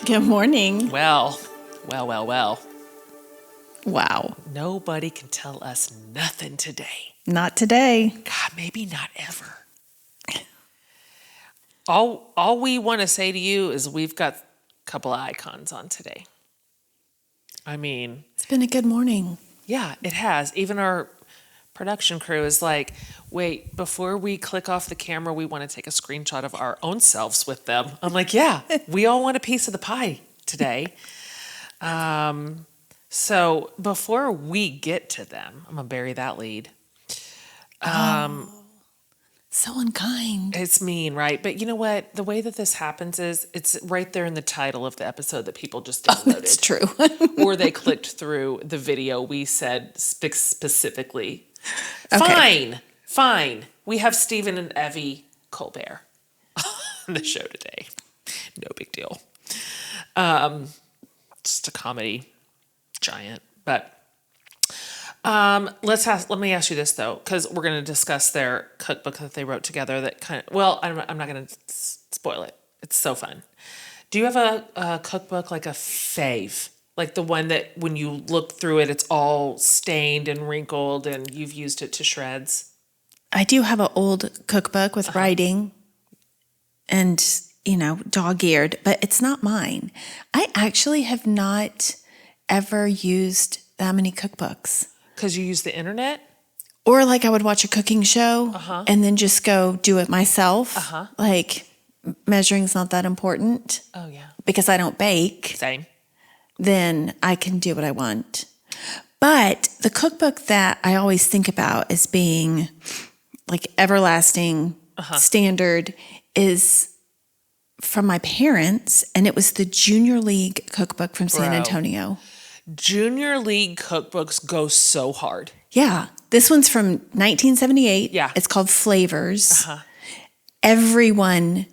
Good morning. Well. Wow. Nobody can tell us nothing today. Not today. God, maybe not ever. All we want to say to you is we've got a couple of icons on today. I mean, It's been a good morning. yeah, it has. Even our production crew is like, wait, before we click off the camera, we want to take a screenshot of our own selves with them. I'm like, yeah, we all want a piece of the pie today. So before we get to them, I'm going to bury that lead. So unkind. It's mean, right? But you know what? The way that this happens is it's right there in the title of the episode that people just downloaded. It's true. Or they clicked through the video we said specifically. Okay. Fine. We have Stephen and Evie Colbert on the show today. No big deal. Just a comedy giant. But let me ask you this though, because we're going to discuss their cookbook that they wrote together. That kind of, well, I'm not going to spoil it. It's so fun. Do you have a cookbook, like a fave, like the one that when you look through it, it's all stained and wrinkled, and you've used it to shreds? I do have an old cookbook with writing and, dog-eared, but it's not mine. I actually have not ever used that many cookbooks. Because you use the internet? Or like I would watch a cooking show and then just go do it myself. Like measuring's not that important. Oh, yeah. Because I don't bake. Same. Then I can do what I want. But the cookbook that I always think about as being like everlasting standard is from my parents, and it was the Junior League cookbook from San Antonio. Junior League cookbooks go so hard. Yeah. This one's from 1978. Yeah. It's called Flavors. Everyone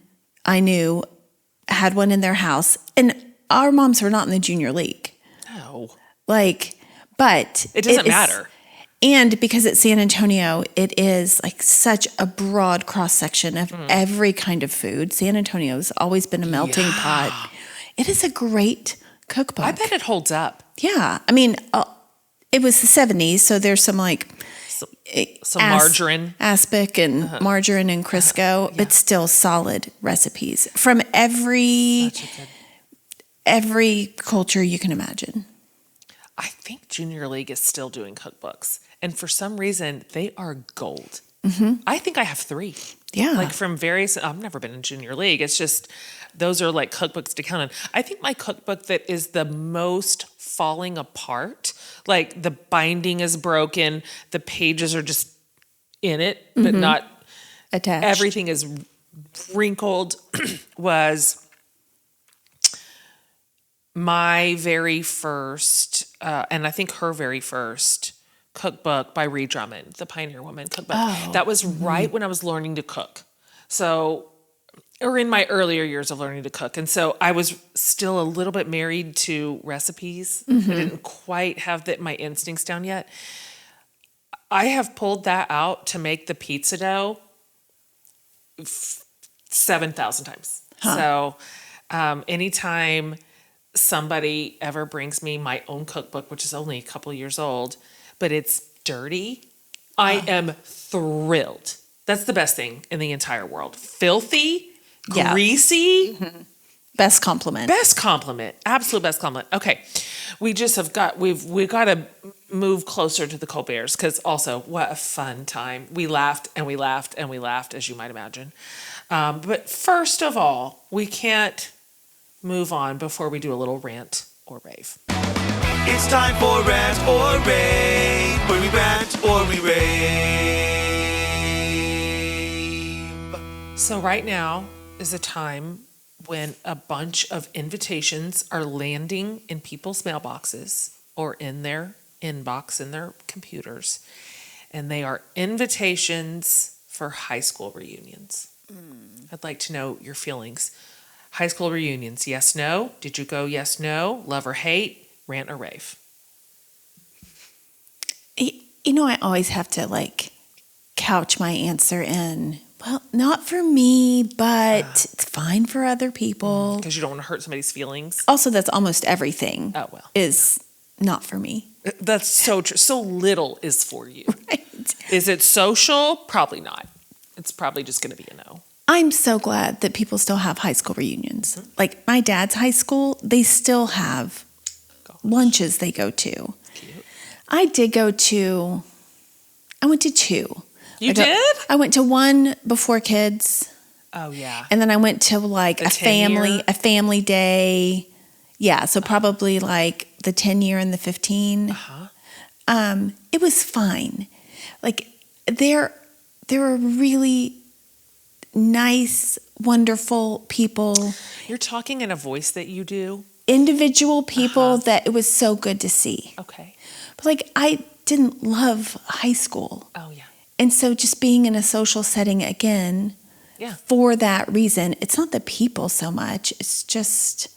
I knew had one in their house. And our moms were not in the Junior League. No. But it doesn't matter. And because it's San Antonio, it is like such a broad cross-section of every kind of food. San Antonio's always been a melting pot. It is a great cookbook. I bet it holds up. Yeah. I mean, it was the 70s, so there's some some margarine. Aspic and margarine and Crisco, but still solid recipes from every culture you can imagine. I think Junior League is still doing cookbooks. And for some reason, they are gold. I think I have 3. Yeah. Like from various, I've never been in Junior League. It's just, those are like cookbooks to count on. I think my cookbook that is the most falling apart, like the binding is broken, the pages are just in it, but not attached. Everything is wrinkled, was my very first, and I think her very first cookbook by Ree Drummond, the Pioneer Woman cookbook. That was right when I was learning to cook. So, or in my earlier years of learning to cook. And so I was still a little bit married to recipes. I didn't quite have my instincts down yet. I have pulled that out to make the pizza dough 7,000 times. So anytime somebody ever brings me my own cookbook, which is only a couple years old, but it's dirty, I am thrilled. That's the best thing in the entire world. Filthy, greasy. Best compliment. Best compliment. Absolute best compliment. Okay. We've got to move closer to the Colberts, because also what a fun time. We laughed and we laughed and we laughed, as you might imagine. But first of all, we can't move on before we do a little rant or rave. It's time for rant or rave, where we rant or we rave. So right now is a time when a bunch of invitations are landing in people's mailboxes or in their inbox in their computers, and they are invitations for high school reunions. I'd like to know your feelings. High school reunions, yes, no? Did you go yes, no? Love or hate? Rant or rave? I always have to couch my answer in, Well, not for me, but it's fine for other people. Because you don't want to hurt somebody's feelings. Also, that's almost everything. Oh, well. Is not for me. That's so true. So little is for you. Right. Is it social? Probably not. It's probably just going to be a no. I'm so glad that people still have high school reunions. Like my dad's high school, they still have lunches they go to. Cute. I went to two. You did? I went to one before kids. Oh, yeah. And then I went to like The a 10-year? family day. Yeah, so probably like the 10-year and the 15. It was fine. Like there were really nice, wonderful people. You're talking in a voice that you do? Individual people that it was so good to see. Okay. But like I didn't love high school. Oh, yeah. And so just being in a social setting again, for that reason, it's not the people so much. It's just,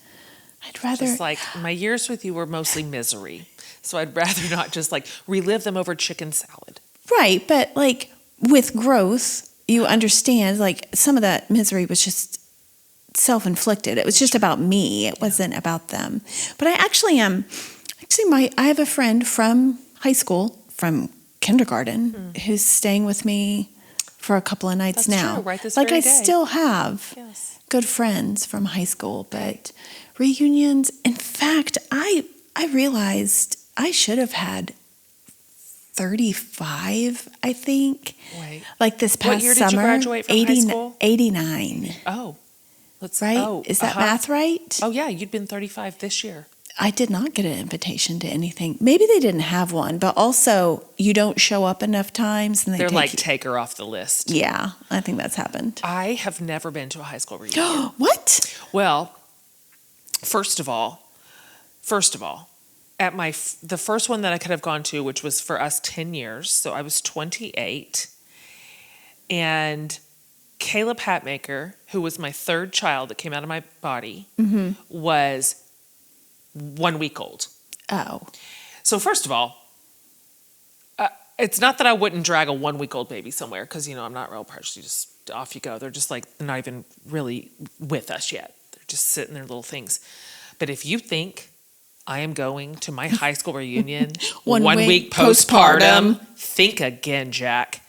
I'd rather. Just like my years with you were mostly misery. So I'd rather not just like relive them over chicken salad. Right. But like with growth, you understand like some of that misery was just self-inflicted. It was just about me. It wasn't about them. But I actually am, I have a friend from high school, from kindergarten, who's staying with me for a couple of nights That's now. true, right this like very I day. still have good friends from high school, but reunions. In fact, I realized I should have had 35. I think. Wait. Like this past What year summer. did you graduate from high school? 89. Oh. Right? Is that math right? Oh, yeah. You'd been 35 this year. I did not get an invitation to anything. Maybe they didn't have one, but also you don't show up enough times and They're like, take her off the list. Yeah, I think that's happened. I have never been to a high school reunion. What? Well, first of all, at the first one that I could have gone to, which was for us 10 years, so I was 28, and Caleb Hatmaker, who was my third child that came out of my body, was 1 week old. Oh. So first of all, it's not that I wouldn't drag a 1 week old baby somewhere because, I'm not real precious. You just, off you go. They're just like not even really with us yet. They're just sitting there little things. But if you think I am going to my high school reunion 1 week postpartum, think again, Jack.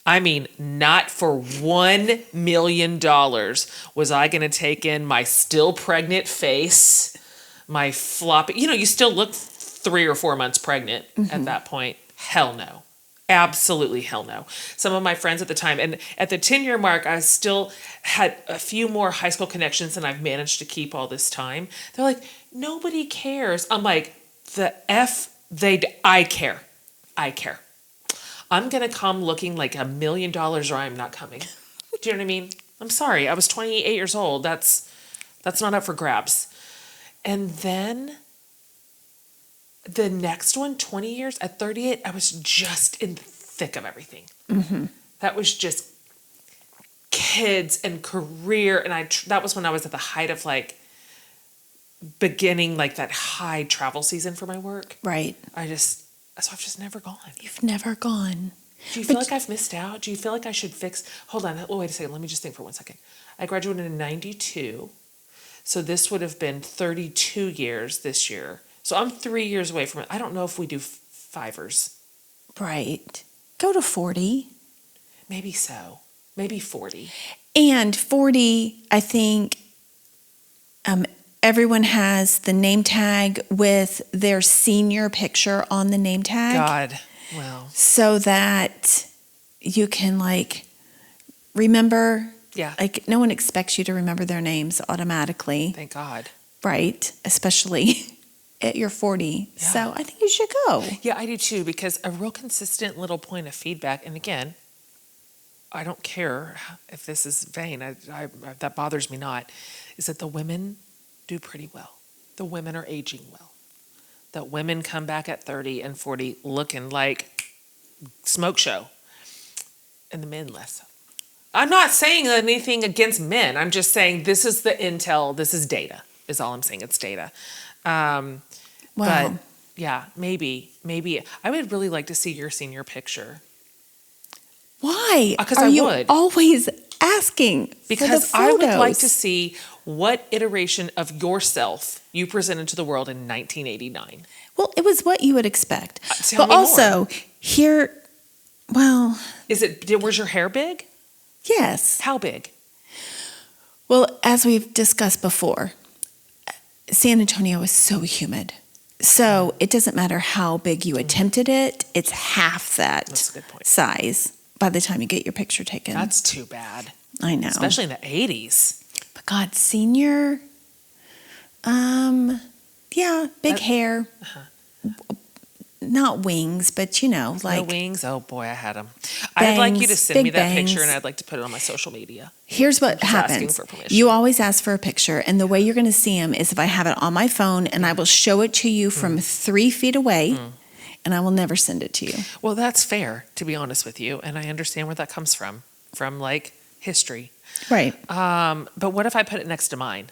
I mean, not for $1 million was I going to take in my still pregnant face, my floppy, you still look 3 or 4 months pregnant at that point. Hell no. Absolutely hell no. Some of my friends at the time, and at the 10-year mark, I still had a few more high school connections than I've managed to keep all this time. They're like, nobody cares. I'm like, I care. I care. I'm going to come looking like $1 million or I'm not coming. Do you know what I mean? I'm sorry. I was 28 years old. That's not up for grabs. And then the next one, 20 years, at 38, I was just in the thick of everything. That was just kids and career. And that was when I was at the height of like beginning like that high travel season for my work. Right. So I've just never gone. You've never gone. Do you feel like I've missed out? Do you feel like I should hold on, wait a second, let me just think for 1 second. I graduated in 92, so this would have been 32 years this year. So I'm 3 years away from it. I don't know if we do fivers. Right. Go to 40. Maybe so. Maybe 40. And 40, I think everyone has the name tag with their senior picture on the name tag. God, well. So that you can like remember. Yeah. Like no one expects you to remember their names automatically. Thank God. Right. Especially at your 40. Yeah. So I think you should go. Yeah, I do too, because a real consistent little point of feedback, and again, I don't care if this is vain, that bothers me not, is that the women do pretty well. The women are aging well. The women come back at 30 and 40 looking like smoke show. And the men less so. I'm not saying anything against men. I'm just saying this is the intel. This is data, is all I'm saying. It's data. But yeah, maybe. I would really like to see your senior picture. Why? Because I would. Always asking because for the I would like photos. to see what iteration of yourself you presented to the world in 1989. Well, it was what you would expect. Tell But me also, more. here, well, Was your hair big? yes. How big? Well, as we've discussed before, San Antonio is so humid. So it doesn't matter how big you attempted it, it's half that That's a good point. size by the time you get your picture taken. That's too bad. I know. Especially in the 80s. But God, senior, yeah, big hair. Not wings, but No like wings? Oh boy, I had them. I'd like you to bangs, send me big that picture bangs. and I'd like to put it on my social media. here's what Just asking happens. for permission. You always ask for a picture, and the way you're going to see them is if I have it on my phone and I will show it to you from 3 feet away, and I will never send it to you. Well, that's fair, to be honest with you. And I understand where that comes from like history. Right. But what if I put it next to mine?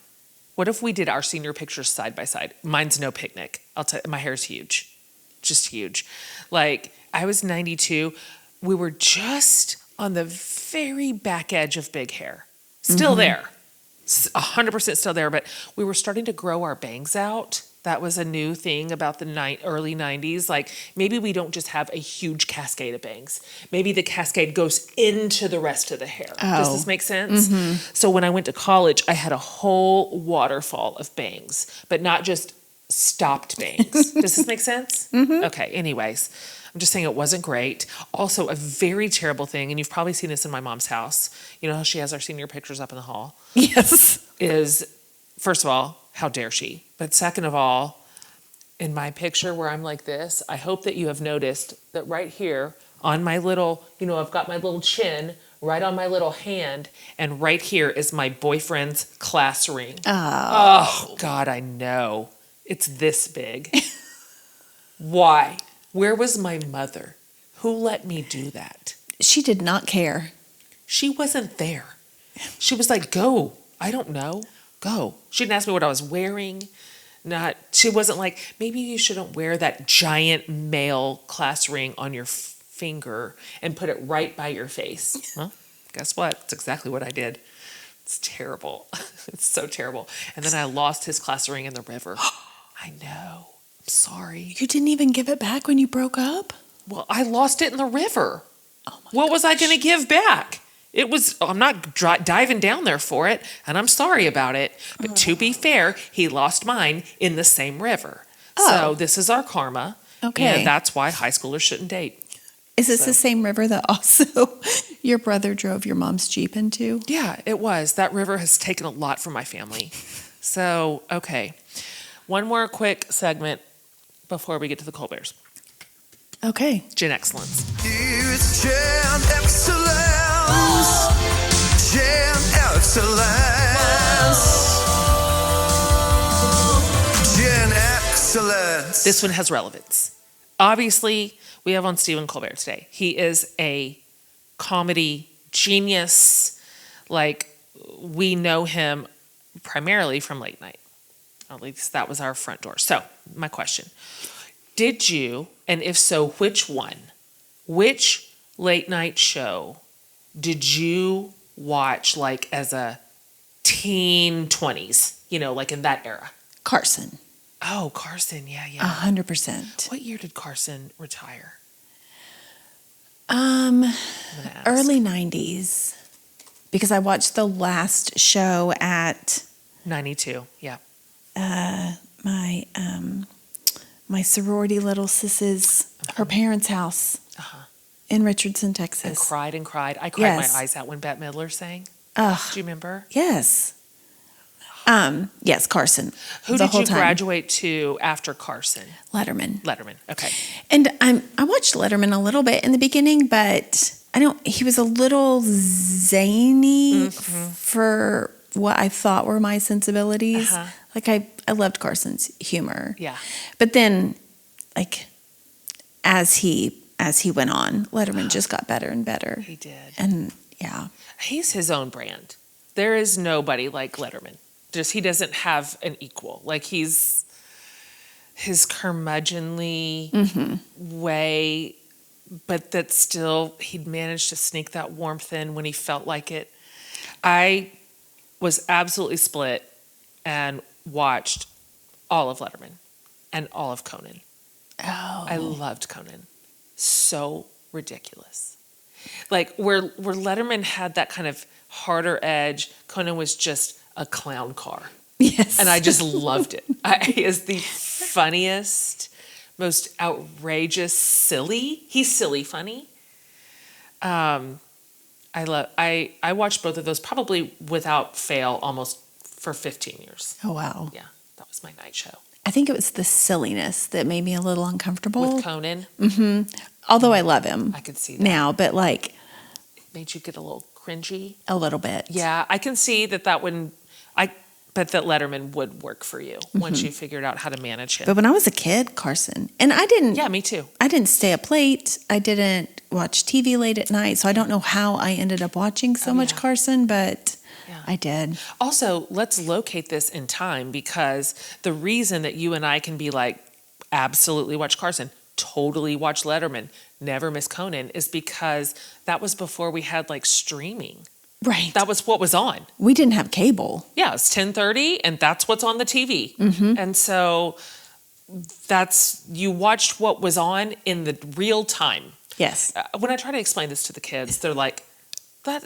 What if we did our senior pictures side by side? Mine's no picnic. I'll tell you, my hair's huge. Just huge. Like, I was 92. We were just on the very back edge of big hair. Still there. 100% still there. But we were starting to grow our bangs out. That was a new thing about the early 90s. Like, maybe we don't just have a huge cascade of bangs. Maybe the cascade goes into the rest of the hair. Does this make sense? So when I went to college, I had a whole waterfall of bangs, but not just stopped bangs. Does this make sense? Okay, anyways. I'm just saying it wasn't great. Also, a very terrible thing, and you've probably seen this in my mom's house. You know how she has our senior pictures up in the hall? Yes. Is, first of all, how dare she? But second of all, in my picture where I'm like this, I hope that you have noticed that right here on my little, I've got my little chin right on my little hand, and right here is my boyfriend's class ring. Oh God, I know. It's this big. Why? Where was my mother? Who let me do that? She did not care. She wasn't there. She was like, go. I don't know. Go. She didn't ask me what I was wearing. She wasn't like, maybe you shouldn't wear that giant male class ring on your finger and put it right by your face. Well, guess what? It's exactly what I did. It's terrible. It's so terrible. And then I lost his class ring in the river. I know. I'm sorry. You didn't even give it back when you broke up? Well, I lost it in the river. Oh my What was I going to give back? I'm not diving down there for it, and I'm sorry about it. But to be fair, he lost mine in the same river. So this is our karma. Okay. And that's why high schoolers shouldn't date. Is this the same river that also your brother drove your mom's Jeep into? Yeah, it was. That river has taken a lot from my family. So, okay. One more quick segment before we get to the Colberts. Okay. Gen Excellence. It's Gen Excellence. Gen Excellence. Gen Excellence. This one has relevance. Obviously, we have on Stephen Colbert today. He is a comedy genius. Like, we know him primarily from late night. At least that was our front door. So, my question. Did you, and if so, which one? Which late night show did you watch like as a teen 20s? Like in that era? Carson. Oh, Carson. Yeah. 100%. What year did Carson retire? I'm gonna ask. Early 90s. Because I watched the last show at 92. Yeah. my sorority little sis's, her parents' house in Richardson, Texas. And cried and cried. I cried Yes. my eyes out when Bette Midler sang. Ugh. Do you remember? Yes. Yes, Carson. Who the did whole you time. graduate to after Carson? Letterman. Okay. And I watched Letterman a little bit in the beginning, but he was a little zany for what I thought were my sensibilities. Like I loved Carson's humor. Yeah. But then like as he went on, Letterman just got better and better. He did. And yeah. He's his own brand. There is nobody like Letterman. He doesn't have an equal. Like his curmudgeonly way, but that still he'd managed to sneak that warmth in when he felt like it. I was absolutely split and watched all of Letterman and all of Conan. Oh. I loved Conan. So ridiculous. Like where Letterman had that kind of harder edge, Conan was just a clown car. Yes. And I just loved it. He is the funniest, most outrageous, silly. He's silly funny. I watched both of those probably without fail almost for 15 years. Oh, wow. Yeah, that was my night show. I think it was the silliness that made me a little uncomfortable. With Conan? Although I love him. I could see that. Now, but like. It made you get a little cringy? A little bit. Yeah, I can see that wouldn't, but that Letterman would work for you once you figured out how to manage him. But when I was a kid, Carson, and I didn't. Yeah, me too. I didn't stay up late. I didn't watch TV late at night. So I don't know how I ended up watching so much Carson, but I did. Also, let's locate this in time, because the reason that you and I can be like, absolutely watch Carson, totally watch Letterman, never miss Conan, is because that was before we had like streaming. Right. That was what was on. We didn't have cable. Yeah, it's 10:30 and that's what's on the TV. And so you watched what was on in the real time. Yes. When I try to explain this to the kids, they're like, but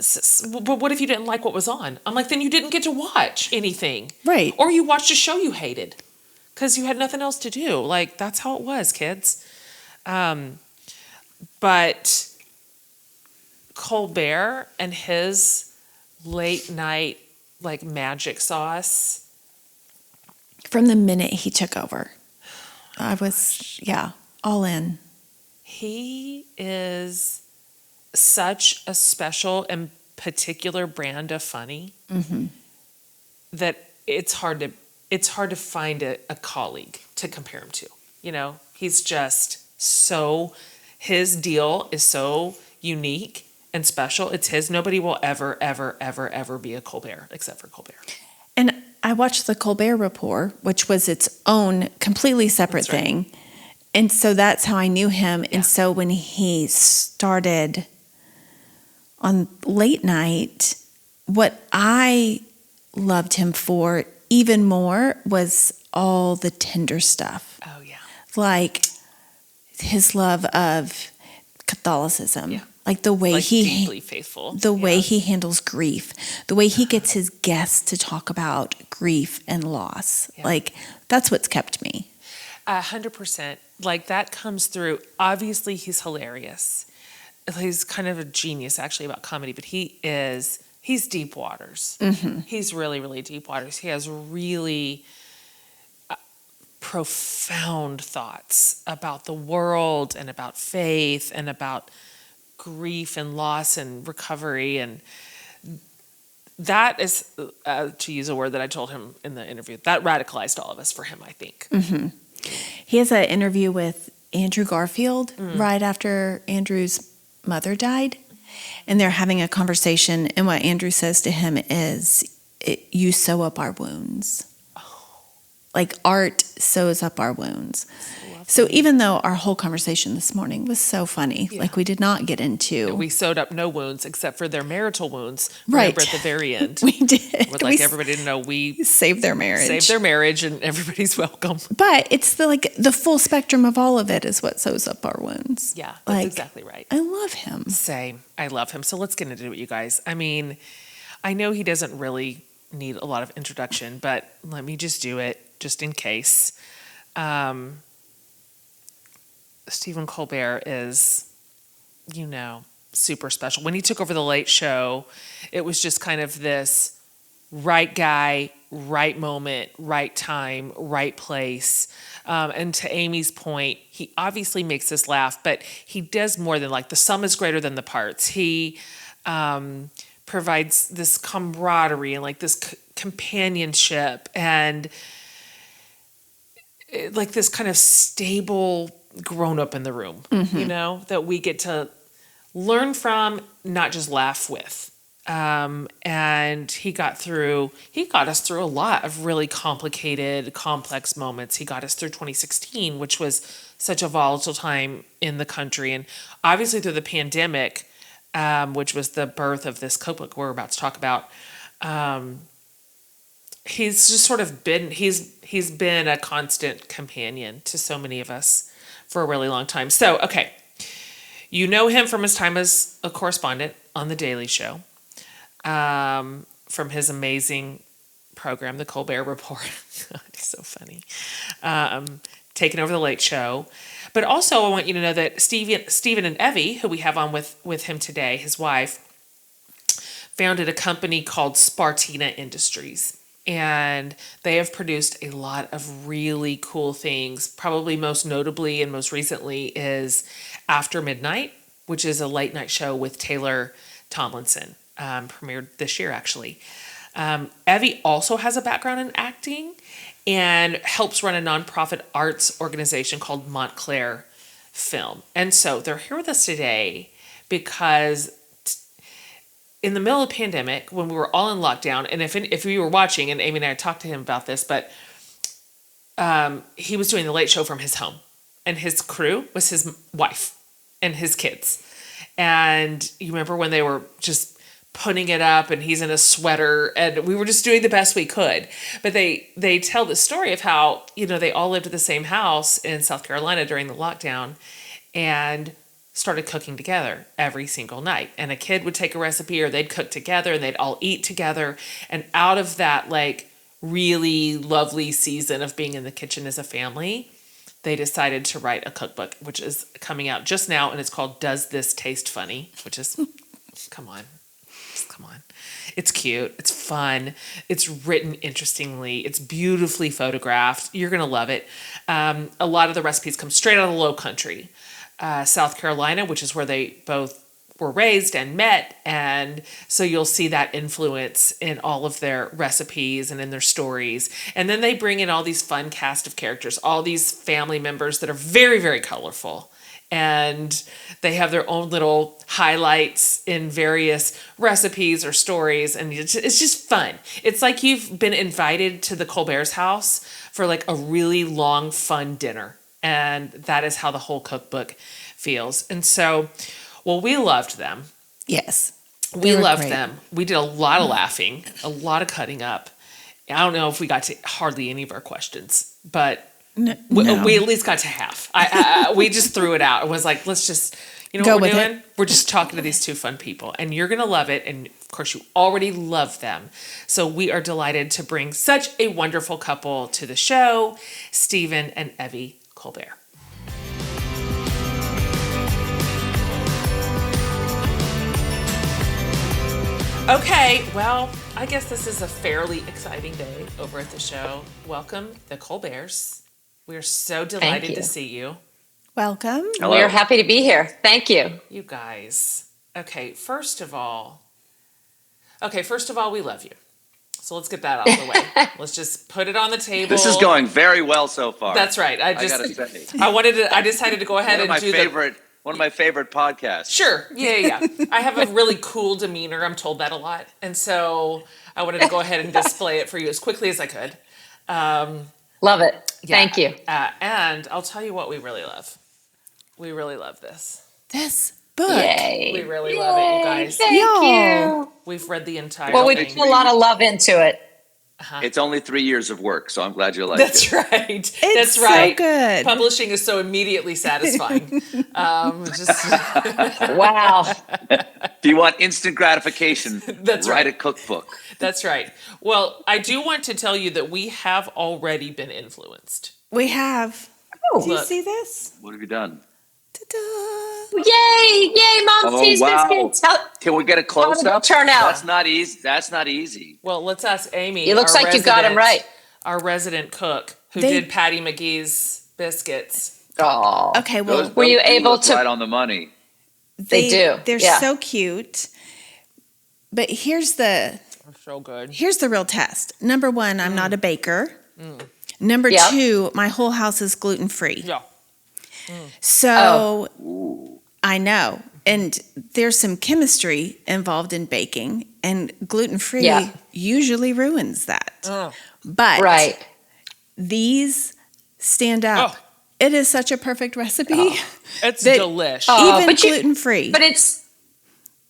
what if you didn't like what was on? I'm like, then you didn't get to watch anything. Right. Or you watched a show you hated because you had nothing else to do. Like, that's how it was, kids. But Colbert and his late night like magic sauce. From the minute he took over, I was, all in. He is such a special and particular brand of funny that it's hard to find a colleague to compare him to. You know, he's just his deal is so unique and special. It's his. Nobody will ever, ever, ever, ever be a Colbert except for Colbert. And I watched the Colbert Report, which was its own completely separate thing. And so that's how I knew him. Yeah. And so when he started on late night, what I loved him for even more was all the tender stuff. Oh, yeah. Like his love of Catholicism. Yeah. Like the way deeply faithful. The way he handles grief, the way he gets his guests to talk about grief and loss. Yeah. Like that's what's kept me. 100%. Like that comes through. Obviously he's hilarious. He's kind of a genius actually about comedy, but he's deep waters. He's really, really deep waters. He has really profound thoughts about the world and about faith and about grief and loss and recovery. And that is, to use a word that I told him in the interview, that radicalized all of us for him, I think. He has an interview with Andrew Garfield right after Andrew's mother died. And they're having a conversation. And what Andrew says to him is, you sew up our wounds. Like art sews up our wounds. So even though our whole conversation this morning was so funny, like we did not get into... We sewed up no wounds except for their marital wounds. Right. Remember at the very end. We did. Would like everybody to know we... saved their marriage. Saved their marriage and everybody's welcome. But it's the full spectrum of all of it is what sews up our wounds. Yeah, that's exactly right. I love him. Same. I love him. So let's get into it, you guys. I mean, I know he doesn't really need a lot of introduction, but let me just do it just in case. Stephen Colbert is, super special. When he took over the Late Show, it was just kind of this right guy, right moment, right time, right place. And to Amy's point, he obviously makes us laugh, but he does more than like the sum is greater than the parts. He provides this camaraderie and like this companionship and like this kind of stable grown up in the room, that we get to learn from, not just laugh with. And he got us through a lot of really complicated, complex moments. He got us through 2016, which was such a volatile time in the country. And obviously through the pandemic, which was the birth of this cookbook we're about to talk about. He's just sort of been, he's been a constant companion to so many of us for a really long time. So, okay. You know him from his time as a correspondent on The Daily Show, from his amazing program, The Colbert Report. He's so funny. Taking over The Late Show. But also, I want you to know that Stephen and Evie, who we have on with him today, his wife, founded a company called Spartina Industries. And they have produced a lot of really cool things. Probably most notably and most recently is After Midnight, which is a late night show with Taylor Tomlinson, premiered this year actually. Evie also has a background in acting and helps run a nonprofit arts organization called Montclair Film. And so they're here with us today because in the middle of the pandemic, when we were all in lockdown, and if you were watching, and Amy and I talked to him about this, but he was doing the Late Show from his home, and his crew was his wife and his kids. And you remember when they were just putting it up, and he's in a sweater, and we were just doing the best we could. But they tell the story of how, they all lived at the same house in South Carolina during the lockdown, and started cooking together every single night. And a kid would take a recipe, or they'd cook together, and they'd all eat together. And out of that, really lovely season of being in the kitchen as a family, they decided to write a cookbook, which is coming out just now, and it's called Does This Taste Funny? Which is, come on. It's cute. It's fun. It's written interestingly. It's beautifully photographed. You're going to love it. A lot of the recipes come straight out of the Lowcountry. South Carolina, which is where they both were raised and met. And so you'll see that influence in all of their recipes and in their stories. And then they bring in all these fun cast of characters, all these family members that are very, very colorful. And they have their own little highlights in various recipes or stories. And it's just fun. It's like you've been invited to the Colbert's house for a really long, fun dinner. And that is how the whole cookbook feels. And so, we loved them. Yes. We loved them. We did a lot of laughing, a lot of cutting up. I don't know if we got to hardly any of our questions, but we at least got to half. We just threw it out. It was like, let's just, what we're doing? We're just talking to these two fun people, and you're going to love it. And of course, you already love them. So we are delighted to bring such a wonderful couple to the show, Stephen and Evie Colbert. Okay, well, I guess this is a fairly exciting day over at the show. Welcome, the Colberts. We are so delighted to see you. Welcome. Hello. We're happy to be here. Thank you. You guys. Okay, first of all, we love you. So let's get that out of the way. Let's just put it on the table. This is going very well so far. That's right. I gotta say. I decided to go ahead and do one of my favorite podcasts. Sure. Yeah. I have a really cool demeanor. I'm told that a lot. And so I wanted to go ahead and display it for you as quickly as I could. Love it. Yeah. Thank you. And I'll tell you what we really love. We really love this. This book. Yay. We really love it, you guys. Thank you. We've read the entire thing. we put a lot of love into it. Uh-huh. It's only 3 years of work, so I'm glad you like That's it. Right. It's so right. Good. Publishing is so immediately satisfying. Wow. If you want instant gratification, write a cookbook. That's right. Well, I do want to tell you that we have already been influenced. We have. Oh, do you see this? What have you done? Ta-da. Yay, Mom's Cheese Biscuits. Can we get a close up? Turn out. That's not easy. Well, let's ask Amy. It looks like you got them right. Our resident cook who did Patti McGee's Biscuits. Oh. Okay, well, were you able to? Right on the money. They do. They're so cute. But here's the. So good. Here's the real test. Number one, I'm not a baker. Number two, my whole house is gluten-free. Yeah. So I know. And there's some chemistry involved in baking, and gluten-free usually ruins that. But these stand up. Oh. It is such a perfect recipe. It's delish. Even gluten-free. But it's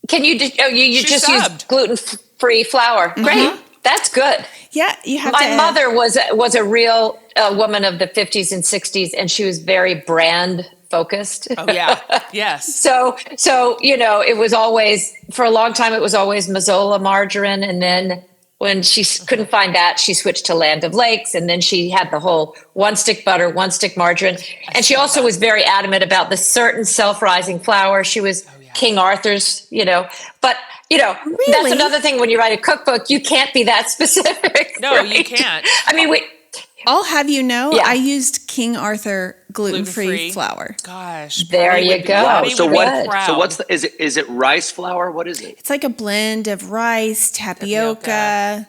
Can you you She just subbed. use gluten-free flour? Great, that's good. Yeah, you have My to. mother was a real woman of the 50s and 60s, and she was very brand focused. Oh yeah. Yes. So it was always, for a long time, it was always Mazola margarine. And then when she couldn't find that, she switched to Land of Lakes. And then she had the whole one stick butter, one stick margarine. And she also was very adamant about the certain self-rising flour. She was King Arthur's, but that's another thing. When you write a cookbook, you can't be that specific. No, right? you can't. I mean, I'll have you know, Yeah. I used King Arthur gluten-free Gluten-free. flour. Gosh. There Patti you would be- go. Patti So would be what- proud. So what's is it rice flour? What is it? It's like a blend of rice, tapioca.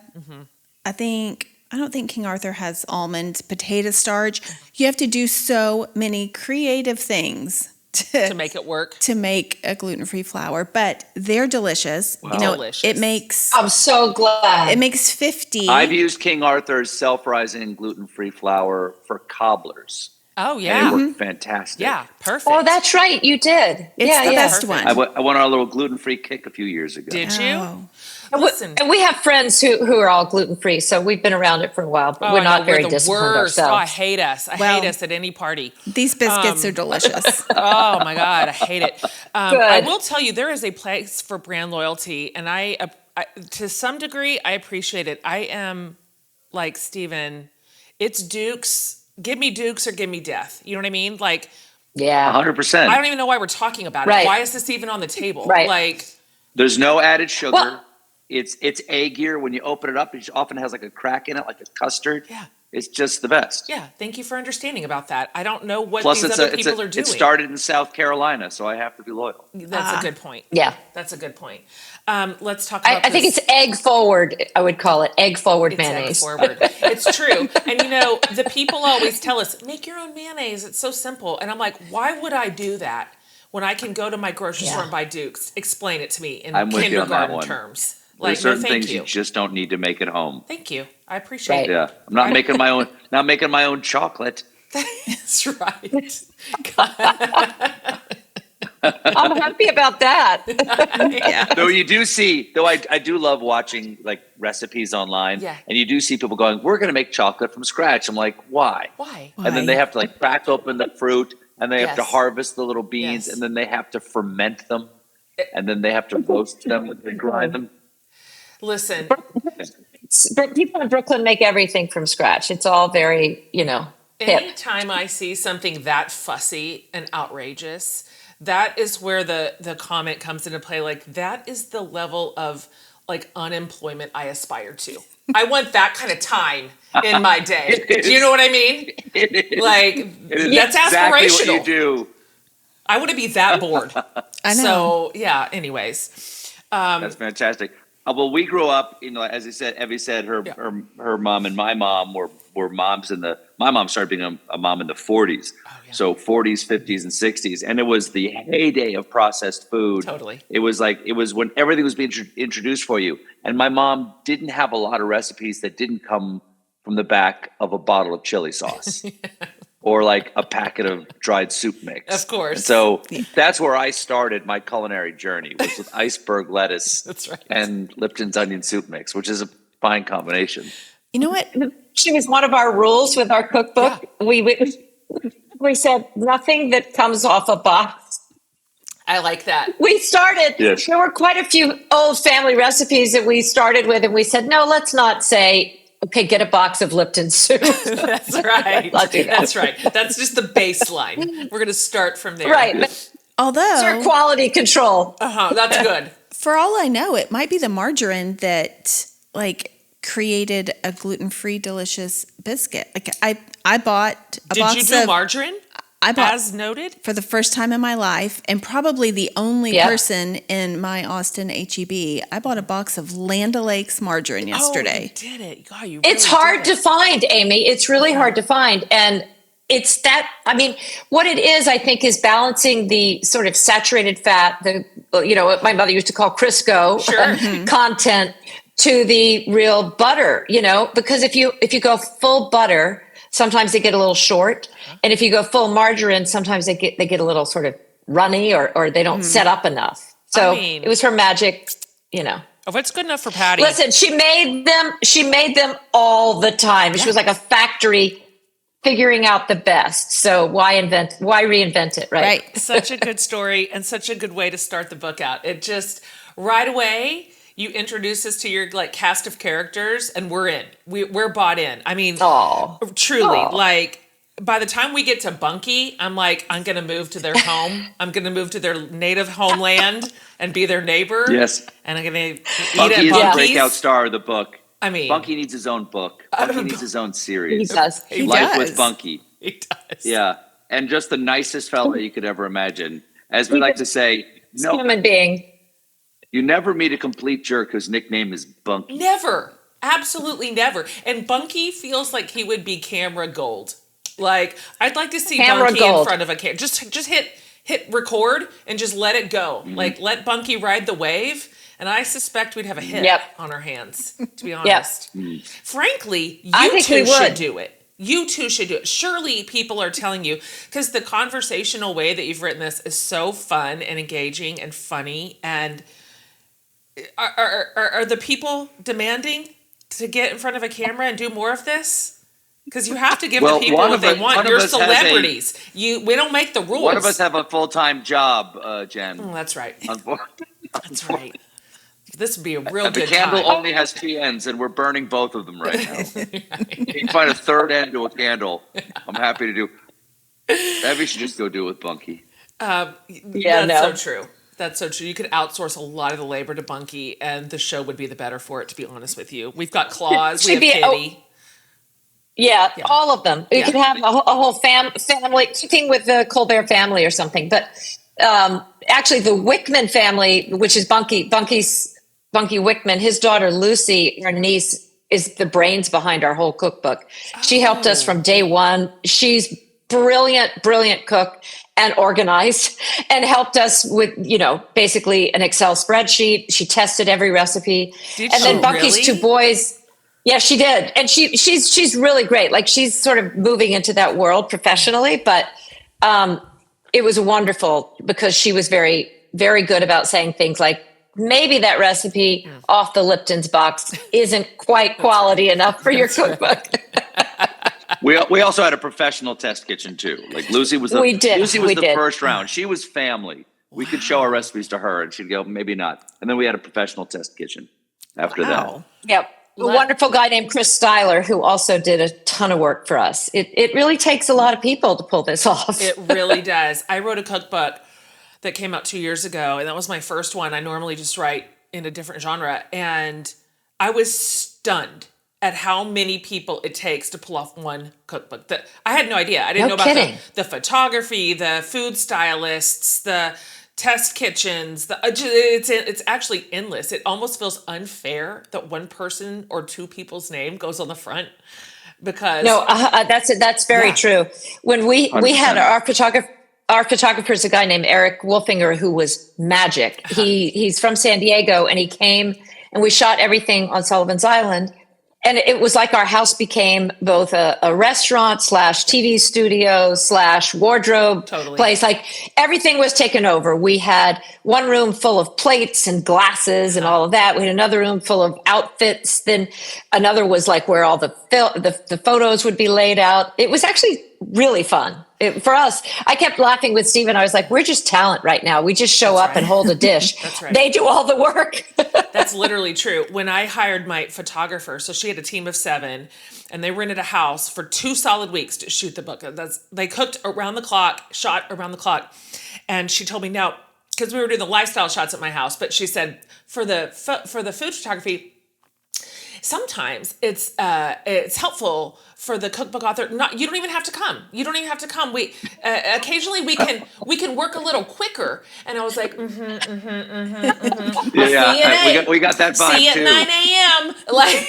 I don't think King Arthur has almond, potato starch. You have to do so many creative things to make it work? to make a gluten-free flour, but they're delicious. Delicious. It makes I'm so glad. 50. I've used King Arthur's self-rising gluten-free flour for cobblers. Oh And yeah. it worked fantastic. Yeah. Perfect. Oh, that's right. You did. It's the best Perfect. one. I went on a little gluten-free kick a few years ago. Did you? Oh. Listen. And we have friends who are all gluten free, so we've been around it for a while, but we're I not know, very the disciplined worst. Oh, I ourselves. hate us. I Well- hate us at any party. These biscuits are delicious. Oh my God, I hate it. I Good. will tell you, there is a place for brand loyalty, and I to some degree, I appreciate it. I am like Stephen. It's Duke's. Give me Duke's or give me death. You know what I mean? Like, Yeah. 100%. I don't even know why we're talking about it. Right. Why is this even on the table? Right. Like, There's no added sugar. Well- It's eggier. When you open it up, it often has like a crack in it, like a custard. Yeah. It's just the best. yeah. Thank you for understanding about that. I don't know what Plus, these other people are doing. it started in South Carolina, so I have to be loyal. That's a good point. Yeah. That's a good point. Let's talk about I think this. it's egg forward, I would call it. Egg forward It's egg mayonnaise. forward. It's true. And the people always tell us, make your own mayonnaise. It's so simple. And I'm like, why would I do that when I can go to my grocery store and buy Dukes? Explain it to me in I'm with you on that kindergarten one. terms. There's Like, no, certain thank things you. you just don't need to make at home. Thank you. I appreciate Right. it. Yeah, I'm not making my own. Not making my own chocolate. That's right. I'm happy about that. Yeah. Though you do see, though I do love watching like recipes online. Yeah. And you do see people going, "We're going to make chocolate from scratch." I'm like, why? Why? And then they have to like crack open the fruit, and they have to Yes. harvest the little beans, Yes. and then they have to ferment them, and then they have to roast them and grind them. Listen, But people in Brooklyn make everything from scratch. It's all very, hip. anytime I see something that fussy and outrageous, that is where the comment comes into play. Like, that is the level of like unemployment I aspire to. I want that kind of time in my day. Do you know what I mean? Like, It is that's exactly aspirational. what you do. I want to be that bored. I know. So yeah. Anyways, That's fantastic. Well, we grew up, as I said, Evie said her mom and my mom were moms my mom started being a mom in the 40s. So 40s, 50s, and 60s. And it was the heyday of processed food. Totally. It was when everything was being introduced for you. And my mom didn't have a lot of recipes that didn't come from the back of a bottle of chili sauce. Or like a packet of dried soup mix. Of course. And so that's where I started my culinary journey, was with iceberg lettuce That's right. and Lipton's onion soup mix, which is a fine combination. You know what? She was one of our rules with our cookbook. We said nothing that comes off a box. I like that. We started, Yes. there were quite a few old family recipes that we started with, and we said, no, let's not say, okay, get a box of Lipton soup. That's right. Let's do that. That's right. That's just the baseline. We're going to start from there. Right. Although, For quality control. That's good. for all I know, it might be the margarine that like created a gluten-free delicious biscuit. Like I bought a Did box you do of margarine? I bought As noted? for the first time in my life, and probably the only Yeah. person in my Austin HEB. I bought a box of Land O'Lakes margarine yesterday. Oh, you did it. God, you It's really hard did to it. find, Amy. It's really hard to find. And it's that, what it is, I think, is balancing the sort of saturated fat, what my mother used to call Crisco Sure. content to the real butter, because if you go full butter, sometimes they get a little short. And if you go full margarine, sometimes they get a little sort of runny or they don't set up enough. So I mean, it was her magic, you know. if it's good enough for Patti. Listen, she made them all the time. She was like a factory figuring out the best. So why reinvent it, right? Right. Such a good story and such a good way to start the book out. It just right away you introduce us to your like cast of characters and we're in. We're bought in. I mean, truly, like by the time we get to Bunky, I'm like, I'm going to move to their home. I'm going to move to their native homeland and be their neighbor. Yes. And I'm going to eat Bunky at is the Bunky's. breakout star of the book. I mean, Bunky needs his own book. Bunky needs his own series. He does. Life with Bunky. He does. Yeah. And just the nicest fella you could ever imagine. As we like to say, no, Human being. you never meet a complete jerk whose nickname is Bunky. Never. Absolutely never. And Bunky feels like he would be camera gold. Like, I'd like to see Camera Bunky in gold. front of a camera. Just hit record and just let it go. Like, let Bunky ride the wave. And I suspect we'd have a hit on our hands, to be honest. Frankly, I you think two we would. should do it. You two should do it. Surely people are telling you, because the conversational way that you've written this is so fun and engaging and funny. And are the people demanding to get in front of a camera and do more of this? Because you have to give the people what they want. You're celebrities. We don't make the rules. One of us have a full-time job, Jen. Oh, that's right. That's right. This would be a real The good candle time. only has 2 ends, and we're burning both of them right now. You can find a third end to a candle. I'm happy to do. Maybe we should just go do it with Bunky. So true. That's so true. You could outsource a lot of the labor to Bunky, and the show would be the better for it, to be honest with you. We've got Claus, we have Kitty. Yeah, all of them. You could have a whole family, cooking with the Colbert family or something. But actually, the Wickman family, which is Bunky Wickman, his daughter Lucy, our niece, is the brains behind our whole cookbook. She helped us from day one. She's brilliant cook and organized, and helped us with, basically an Excel spreadsheet. She tested every recipe. Then Bunky's 2 boys. Yeah, she did. And she's really great. Like, she's sort of moving into that world professionally, but it was wonderful because she was very, very good about saying things like, maybe that recipe off the Lipton's box isn't quite quality enough for your cookbook. We also had a professional test kitchen too. Like Lucy was the first round. She was family. We could show our recipes to her and she'd go, maybe not. And then we had a professional test kitchen after that. Yep. A wonderful guy named Chris Styler, who also did a ton of work for us. It really takes a lot of people to pull this off. It really does. I wrote a cookbook that came out 2 years ago, and that was my first one. I normally just write in a different genre, and I was stunned at how many people it takes to pull off one cookbook. I had no idea. I didn't know about the photography, the food stylists, the test kitchens. It's actually endless. It almost feels unfair that one person or 2 people's name goes on the front, because that's very true. When we had our photographer's a guy named Eric Wolfinger, who was magic. He's from San Diego, and he came and we shot everything on Sullivan's Island. And it was like our house became both a restaurant / TV studio / wardrobe place. Like, everything was taken over. We had one room full of plates and glasses and all of that. We had another room full of outfits. Then another was like where all the photos would be laid out. It was actually really fun. For us, I kept laughing with Stephen. I was like, we're just talent right now. We just show up and hold a dish. That's right. They do all the work. That's literally true. When I hired my photographer, so she had a team of 7, and they rented a house for 2 solid weeks to shoot the book. They cooked around the clock, shot around the clock. And she told me, now, because we were doing the lifestyle shots at my house, but she said, for the food photography, sometimes it's helpful for the cookbook author. You don't even have to come. You don't even have to come. We occasionally we can work a little quicker. And I was like, We got that vibe see you too. at 9 a.m. Like,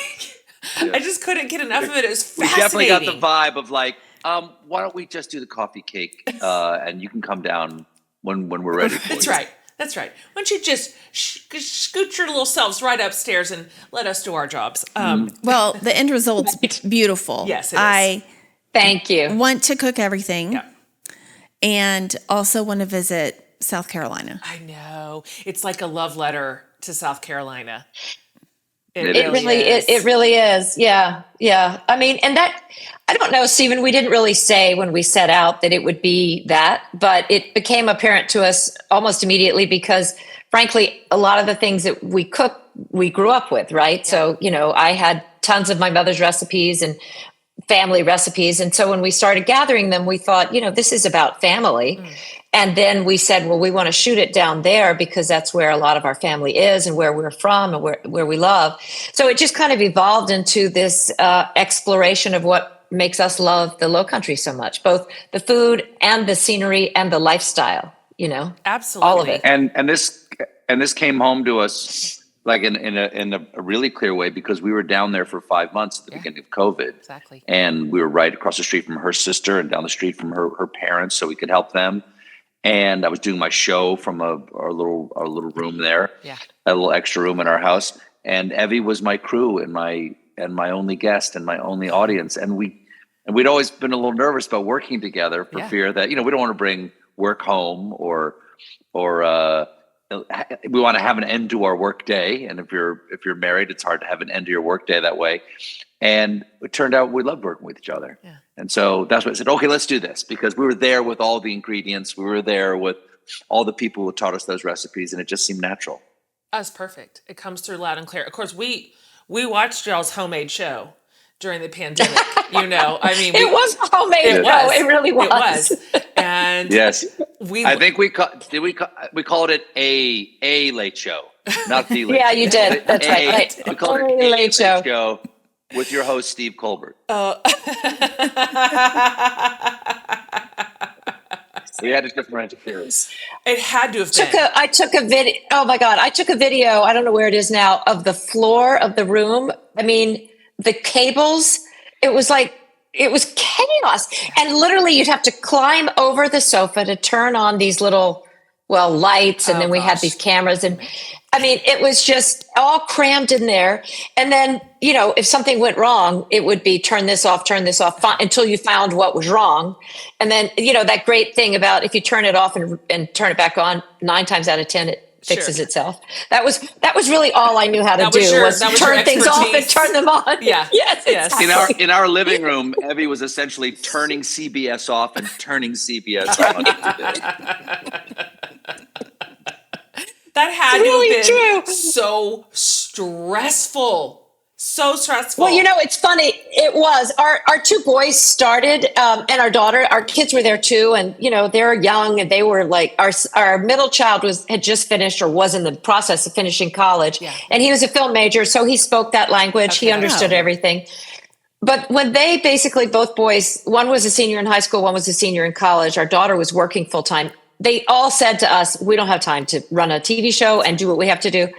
I just couldn't get enough of it. It was fascinating. We definitely got the vibe of like, why don't we just do the coffee cake, and you can come down when we're ready for That's you. right. That's right. Why don't you just scoot your little selves right upstairs and let us do our jobs? Well, the end result's beautiful. Yes, it is. I Thank you. want to cook everything, Yeah. and also want to visit South Carolina. I know. It's like a love letter to South Carolina. It really is. Yeah. Yeah. I mean, and that, I don't know, Stephen, we didn't really say when we set out that it would be that, but it became apparent to us almost immediately because frankly, a lot of the things that we cook, we grew up with, right? Yeah. So, I had tons of my mother's recipes and family recipes. And so when we started gathering them, we thought, this is about family. Mm. And then we said, well, we want to shoot it down there because that's where a lot of our family is and where we're from and where we love. So it just kind of evolved into this exploration of what makes us love the Lowcountry so much, both the food and the scenery and the lifestyle, Absolutely. All of it. And this came home to us like in a really clear way because we were down there for 5 months at the beginning of COVID. Exactly. And we were right across the street from her sister and down the street from her parents, so we could help them. And I was doing my show from our little room there, a little extra room in our house. And Evie was my crew and my only guest and my only audience. And we'd always been a little nervous about working together for fear that we don't want to bring work home or we want to have an end to our work day. And if you're married, it's hard to have an end to your work day that way. And it turned out we loved working with each other. Yeah. And so that's what I said, okay, let's do this, because we were there with all the ingredients. We were there with all the people who taught us those recipes, and it just seemed natural. That's perfect. It comes through loud and clear. Of course, we watched y'all's homemade show during the pandemic. I mean, it was a homemade show. It really was. It was. And yes, I think we called it a late show, not the late. Yeah, you did. That's right. We called it a late show with your host Steve Colbert. We had to differentiate. It had to have been. I took a video. Oh my God! I took a video. I don't know where it is now of the floor of the room. I mean, the cables. It was chaos, and literally you'd have to climb over the sofa to turn on these little lights, and then we had these cameras, and I mean, it was just all crammed in there. And then, if something went wrong, it would be turn this off, until you found what was wrong. And then, that great thing about if you turn it off and turn it back on, 9 times out of 10, it fixes itself. That was really all I knew how to do was turn things off and turn them on. Yeah. Yes. Exactly. In our living room, Evie was essentially turning CBS off and turning CBS on. That had really to have been so stressful. So stressful. Well, it's funny. It was. Our 2 boys started, and our daughter, our kids were there too. And, they're young, and they were like, our middle child had just finished or was in the process of finishing college. Yeah. And he was a film major, so he spoke that language. Okay. He understood everything. But when they basically, both boys, one was a senior in high school, one was a senior in college. Our daughter was working full time. They all said to us, we don't have time to run a TV show and do what we have to do.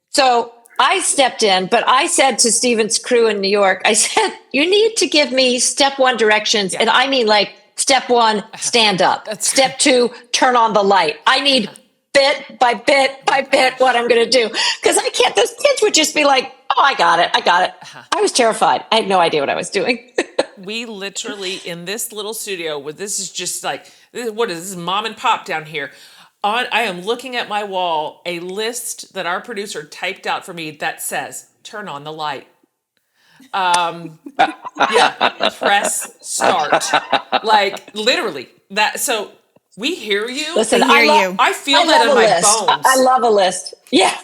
So I stepped in, but I said to Stephen's crew in New York, I said, you need to give me step 1 directions. Yeah. And I mean, like, step 1, stand up. Step 2, turn on the light. I need bit by bit by bit what I'm going to do. Because I can't, those kids would just be like, oh, I got it. I was terrified. I had no idea what I was doing. We literally, in this little studio, this is just like, what is this, mom and pop down here? I am looking at my wall, a list that our producer typed out for me that says, turn on the light. Press start. Like, literally. That. So we hear you. Listen, I feel that in my bones. I love a list. Yeah.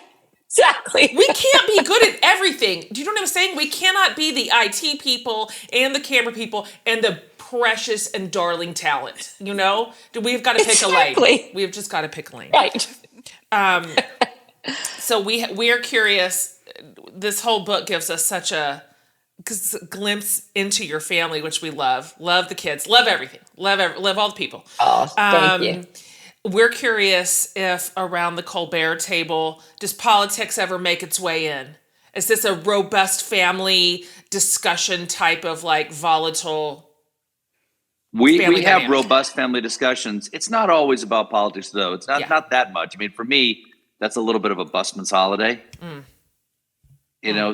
Exactly. We can't be good at everything. Do you know what I'm saying? We cannot be the IT people and the camera people and the precious and darling talent. We've got to pick a lane. We've just got to pick a lane. Right. So we are curious. This whole book gives us such a glimpse into your family, which we love. Love the kids. Love everything. Love all the people. Oh, thank you. We're curious if around the Colbert table, does politics ever make its way in? Is this a robust family discussion type of like volatile? We have robust family discussions. It's not always about politics, though. It's not that much. I mean, for me, that's a little bit of a busman's holiday.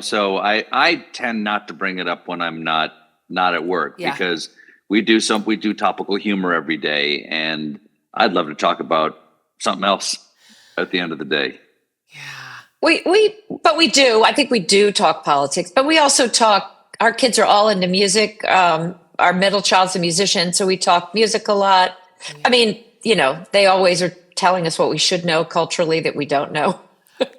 So I tend not to bring it up when I'm not at work because we do topical humor every day, and I'd love to talk about something else at the end of the day. But we do. I think we do talk politics, but we also talk. Our kids are all into music. Our middle child's a musician, so we talk music a lot. Yeah. I mean, they always are telling us what we should know culturally that we don't know.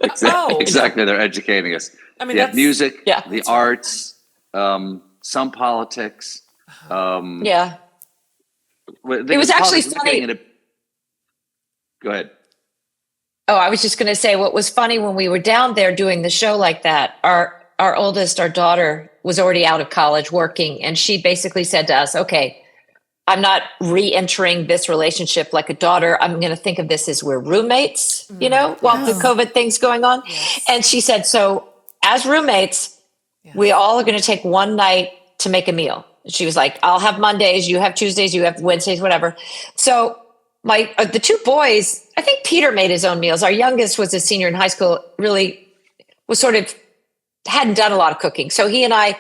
Exactly. They're educating us. I mean, music, the arts, some politics. It was actually funny. Go ahead. Oh, I was just going to say what was funny when we were down there doing the show like that. Our daughter was already out of college working, and she basically said to us, "Okay, I'm not re-entering this relationship like a daughter. I'm going to think of this as we're roommates, while the COVID thing's going on." Yes. And she said, "So as roommates, we all are going to take one night to make a meal." She was like, "I'll have Mondays, you have Tuesdays, you have Wednesdays, whatever." So the two boys, I think Peter made his own meals. Our youngest was a senior in high school, really was hadn't done a lot of cooking. So he and I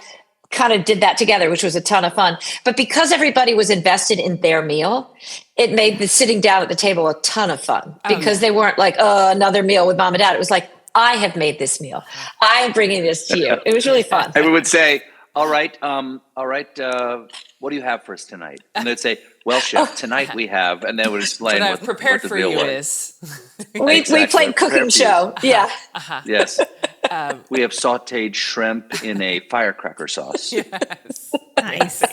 kind of did that together, which was a ton of fun. But because everybody was invested in their meal, it made the sitting down at the table a ton of fun because they weren't like, another meal with mom and dad. It was like, I have made this meal. I'm bringing this to you. It was really fun. And we would say, all right, what do you have for us tonight? And they'd say, "Well, chef, tonight we have," and then would explain what I've prepared for you is. We played cooking show. Yeah. Yes. We have sautéed shrimp in a firecracker sauce. Yes. Nice.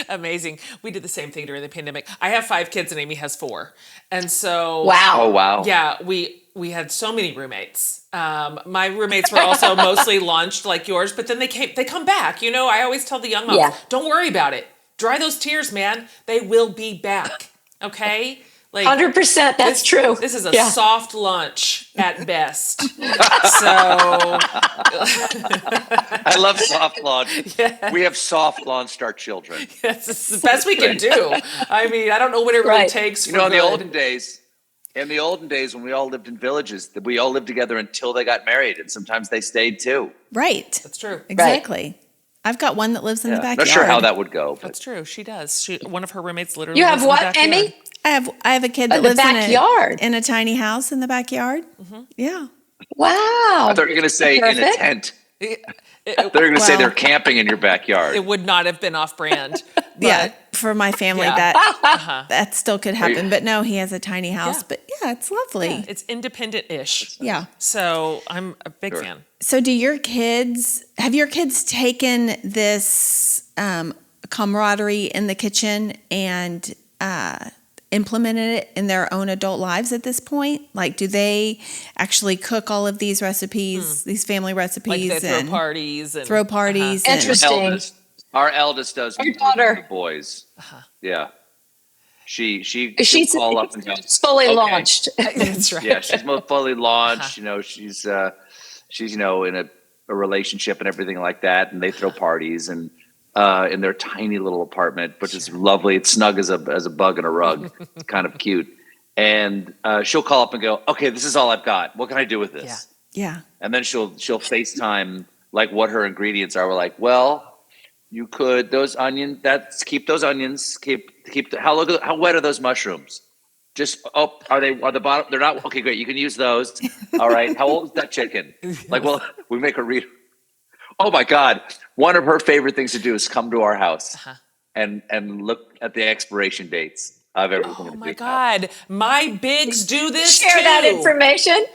Amazing. We did the same thing during the pandemic. I have 5 kids and Amy has 4. And so wow. Yeah, we had so many roommates. My roommates were also mostly launched like yours, but then they come back. I always tell the young moms, don't worry about it. Dry those tears, man. They will be back. Okay? 100%. That's true. This is a soft launch at best. So I love soft launch. Yeah. We have soft launched our children. Yes, it's the best we can do. I mean, I don't know what it really takes. In the olden days, when we all lived in villages, we all lived together until they got married, and sometimes they stayed too. Right. That's true. Exactly. Right. I've got one that lives in the backyard. Not sure how that would go. But. That's true. She does. One of her roommates literally. You have lives what, in the backyard. Amy? I have a kid that lives backyard. in a tiny house in the backyard. Mm-hmm. Yeah. Wow. I thought you were going to say in a tent. They're going to say they're camping in your backyard. It would not have been off-brand. For my family, that still could happen. But no, he has a tiny house. Yeah. But it's lovely. Yeah, it's independent-ish. Yeah. So I'm a big fan. So have your kids taken this camaraderie in the kitchen and implemented it in their own adult lives at this point? Like, do they actually cook all of these recipes, these family recipes? Like they throw parties. Interesting. Our eldest does. Our daughter. The boys. Yeah. She's all up and down. Fully launched. That's right. Yeah, she's fully launched. She's in a relationship and everything like that, and they throw parties and in their tiny little apartment, which is lovely. It's snug as a bug in a rug. It's kind of cute. And she'll call up and go, "Okay, this is all I've got. What can I do with this?" Yeah. And then she'll FaceTime like what her ingredients are. We're like, "Well, you could those onions. Keep those onions. How wet are those mushrooms? Just are the bottom? They're not okay. Great, you can use those. All right. How old is that chicken? Like, well, we make her read. Oh my God. One of her favorite things to do is come to our house and look at the expiration dates of everything. Oh my God. My bigs do this Share too. that information.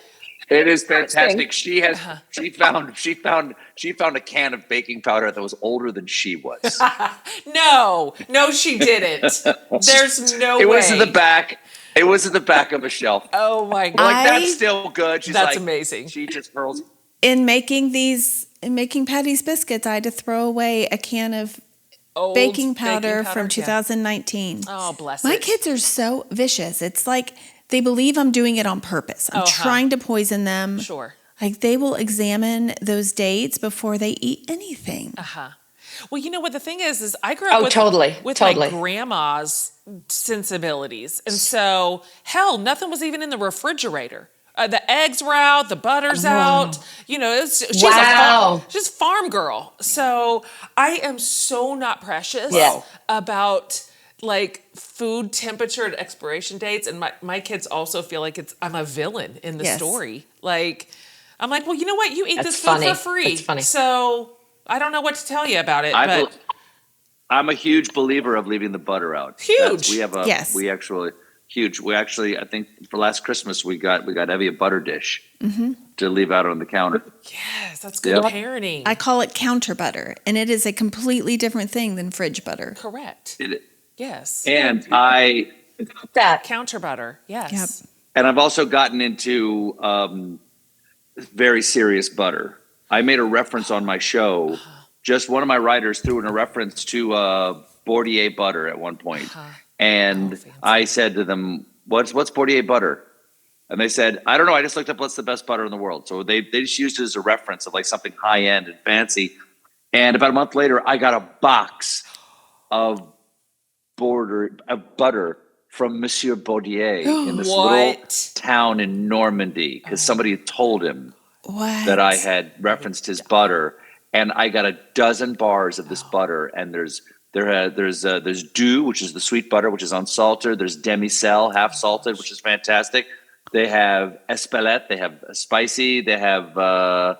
It is fantastic. She found a can of baking powder that was older than she was. No, she didn't. There's no way. It was in the back. It was at the back of a shelf. Oh my God. Like, that's still good. That's amazing. She just hurls. In making Patti's biscuits, I had to throw away a can of baking powder from 2019. Oh, bless My kids are so vicious. It's like they believe I'm doing it on purpose. I'm trying to poison them. Sure. Like, they will examine those dates before they eat anything. Well, you know what the thing is I grew up with my grandma's sensibilities. And so, hell, nothing was even in the refrigerator. The eggs were out, the butter's out. She's a farm girl. So I am so not precious about like food temperature and expiration dates, and my kids also feel like I'm a villain in the story. Like, I'm like, well, you know what? You eat this food for free. That's funny. So I don't know what to tell you about it. I'm a huge believer of leaving the butter out. Huge. We actually huge. We actually, I think for last Christmas we got Evie a butter dish to leave out on the counter. Yes, that's good parenting. I call it counter butter, and it is a completely different thing than fridge butter. Correct. Yes. And that counter butter. Yes. Yep. And I've also gotten into very serious butter. I made a reference on my show. Just one of my writers threw in a reference to Bordier butter at one point. And I said to them, what's Bordier butter? And they said, I don't know. I just looked up what's the best butter in the world. So they just used it as a reference of like something high end and fancy. And about a month later, I got a box of butter from Monsieur Bordier in this little town in Normandy because somebody had told him that I had referenced his butter, and I got a dozen bars of this butter. And there's Doux, which is the sweet butter, which is unsalted. There's demi-sel, half salted, which is fantastic. They have Espelette, they have spicy, they have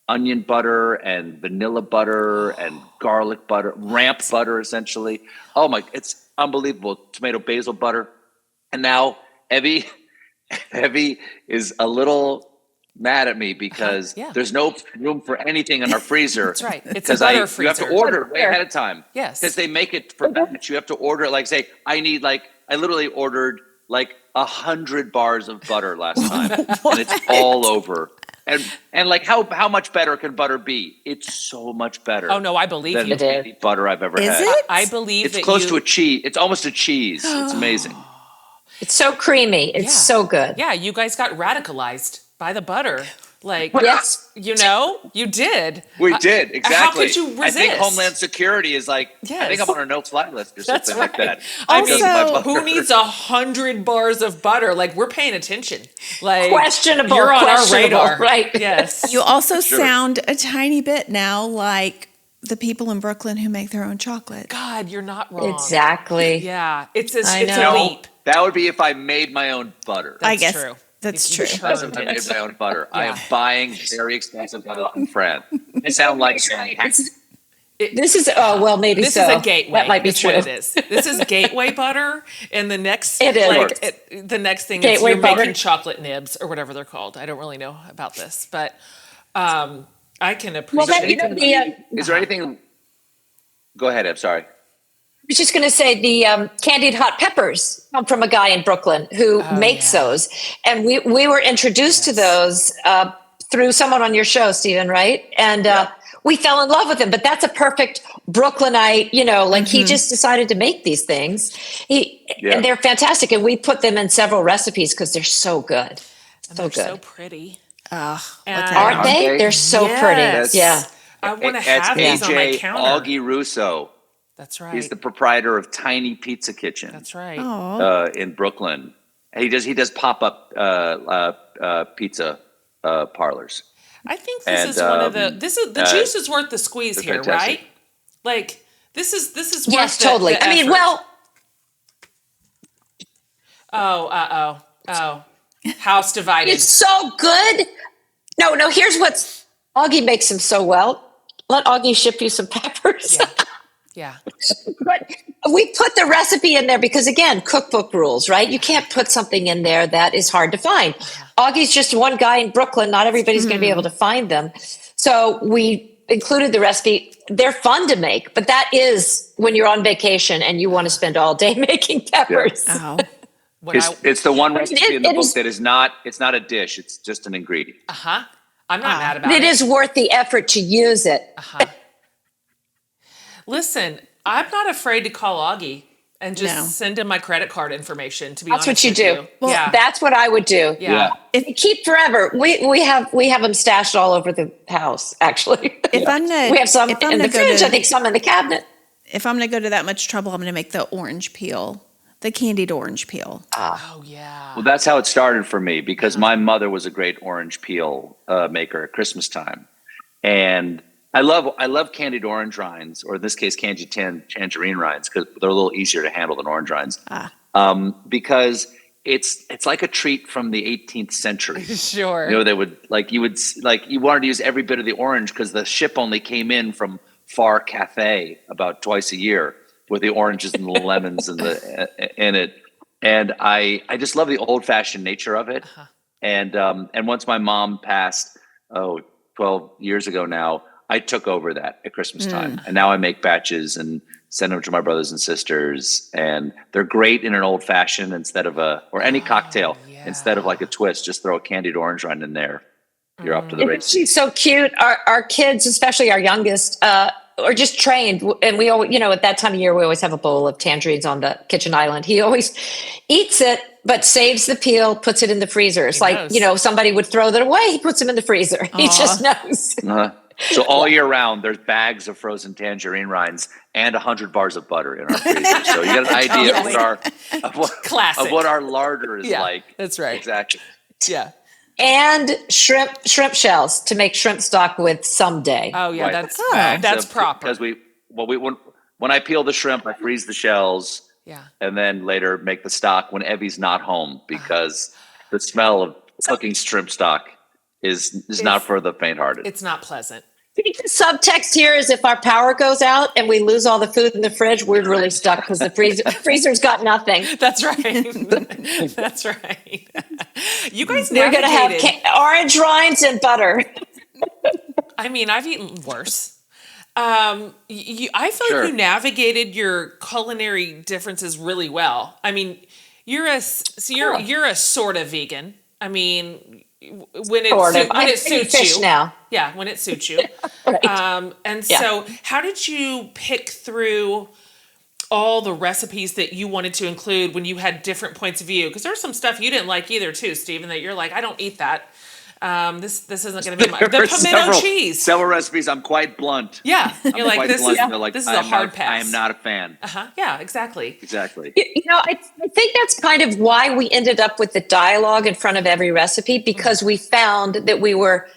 onion butter and vanilla butter and garlic butter, ramp butter essentially. Oh my, it's unbelievable. Tomato basil butter. And now Evie is a little mad at me because there's no room for anything in our freezer. That's right. It's a butter freezer. You have to order way ahead of time. Yes. Because they make it for batch. You have to order it, like say, I literally ordered like 100 bars of butter last time. And it's all over. And like how much better can butter be? It's so much better. Oh no, I believe than you. Any butter I've ever had. Is it? I believe it's close to a cheese. It's almost a cheese. It's amazing. it's so creamy. It's so good. Yeah, you guys got radicalized by the butter. Like, yes, you did. We did, exactly. How could you resist? I think Homeland Security is like, I think I'm on a no-fly list or something like that. Also, who needs 100 bars of butter? Like, we're paying attention. Like, questionable. You're on our radar. Right. Yes. You also sound a tiny bit now like the people in Brooklyn who make their own chocolate. God, you're not wrong. Exactly. Yeah. It's a leap. That would be if I made my own butter. I guess true. That's true. That's if I made my own butter. I am buying very expensive butter from France. They sound like This is maybe this so. Is a gateway. That might be true. What it is. This is gateway butter, and the next it is. the next thing gateway is you're butter. making chocolate nibs or whatever they're called. I don't really know about this, but I can appreciate. Well, is there anything? Go ahead. I'm sorry. I was just going to say the candied hot peppers come from a guy in Brooklyn who makes those. And we were introduced to those through someone on your show, Stephen, right? And we fell in love with them. But that's a perfect Brooklynite, he just decided to make these things. And they're fantastic. And we put them in several recipes because they're so good. They're so pretty. Aren't they? They're so pretty. Yeah. I want to have these on my counter. Augie Russo. That's right. He's the proprietor of Tiny Pizza Kitchen. That's right. In Brooklyn. He does pop-up pizza parlors. I think this is one of the juice is worth the squeeze here, fantastic. Right? Like this is worth yes, totally. The I mean, house divided. It's so good. No, here's what's Augie makes them so well. Let Augie ship you some peppers. Yeah. But we put the recipe in there because, again, cookbook rules, right? You can't put something in there that is hard to find. Augie's just one guy in Brooklyn. Not everybody's going to be able to find them. So we included the recipe. They're fun to make, but that is when you're on vacation and you want to spend all day making peppers. Yeah. It's the one recipe in the book that is not, it's not a dish. It's just an ingredient. I'm not mad about it. It is worth the effort to use it. Listen, I'm not afraid to call Augie and just send him my credit card information. To be honest, that's what you do. Well, that's what I would do. Yeah. If you keep forever, we have them stashed all over the house. Actually, we have some in the fridge. I think some in the cabinet. If I'm going to go to that much trouble, I'm going to make the orange peel, the candied orange peel. Oh yeah. Well, that's how it started for me because my mother was a great orange peel maker at Christmas time, and I love candied orange rinds, or in this case, candied tangerine rinds, because they're a little easier to handle than orange rinds. Because it's like a treat from the 18th century. Sure. You know, you wanted to use every bit of the orange because the ship only came in from Far Cathay about twice a year with the oranges and the lemons in it. And I just love the old fashioned nature of it. And once my mom passed, 12 years ago now, I took over that at Christmas time. And now I make batches and send them to my brothers and sisters. And they're great in an old fashioned or any cocktail. Instead of like a twist, just throw a candied orange rind in there. You're up to the races. She's so cute. Our kids, especially our youngest, are just trained. And we always, at that time of year, we always have a bowl of tangerines on the kitchen island. He always eats it, but saves the peel, puts it in the freezer. It's like, somebody would throw that away. He puts them in the freezer. Aww. He just knows. So all year round, there's bags of frozen tangerine rinds and 100 bars of butter in our freezer. So you get an idea of what our larder is like. That's right. Exactly. Yeah. And shrimp shells to make shrimp stock with someday. Oh yeah, right. That's proper. Because when I peel the shrimp, I freeze the shells. Yeah. And then later make the stock when Evie's not home, because the smell of cooking shrimp stock is not for the faint-hearted. It's not pleasant. The subtext here is if our power goes out and we lose all the food in the fridge, we're really stuck because the freezer's got nothing. That's right. That's right. You guys We're going to have orange rinds and butter. I mean, I've eaten worse. I feel like you navigated your culinary differences really well. I mean, you're a sort of vegan. I mean, when it suits you now. Yeah, when it suits you. Right. So how did you pick through all the recipes that you wanted to include when you had different points of view? Because there's some stuff you didn't like either too, Stephen, that you're like, I don't eat that. This isn't going to be the pimento cheese. Several recipes. I'm quite blunt. Yeah, you're like, this is a hard pass. I am not a fan. Yeah, exactly. I think that's kind of why we ended up with the dialogue in front of every recipe, because we found that we were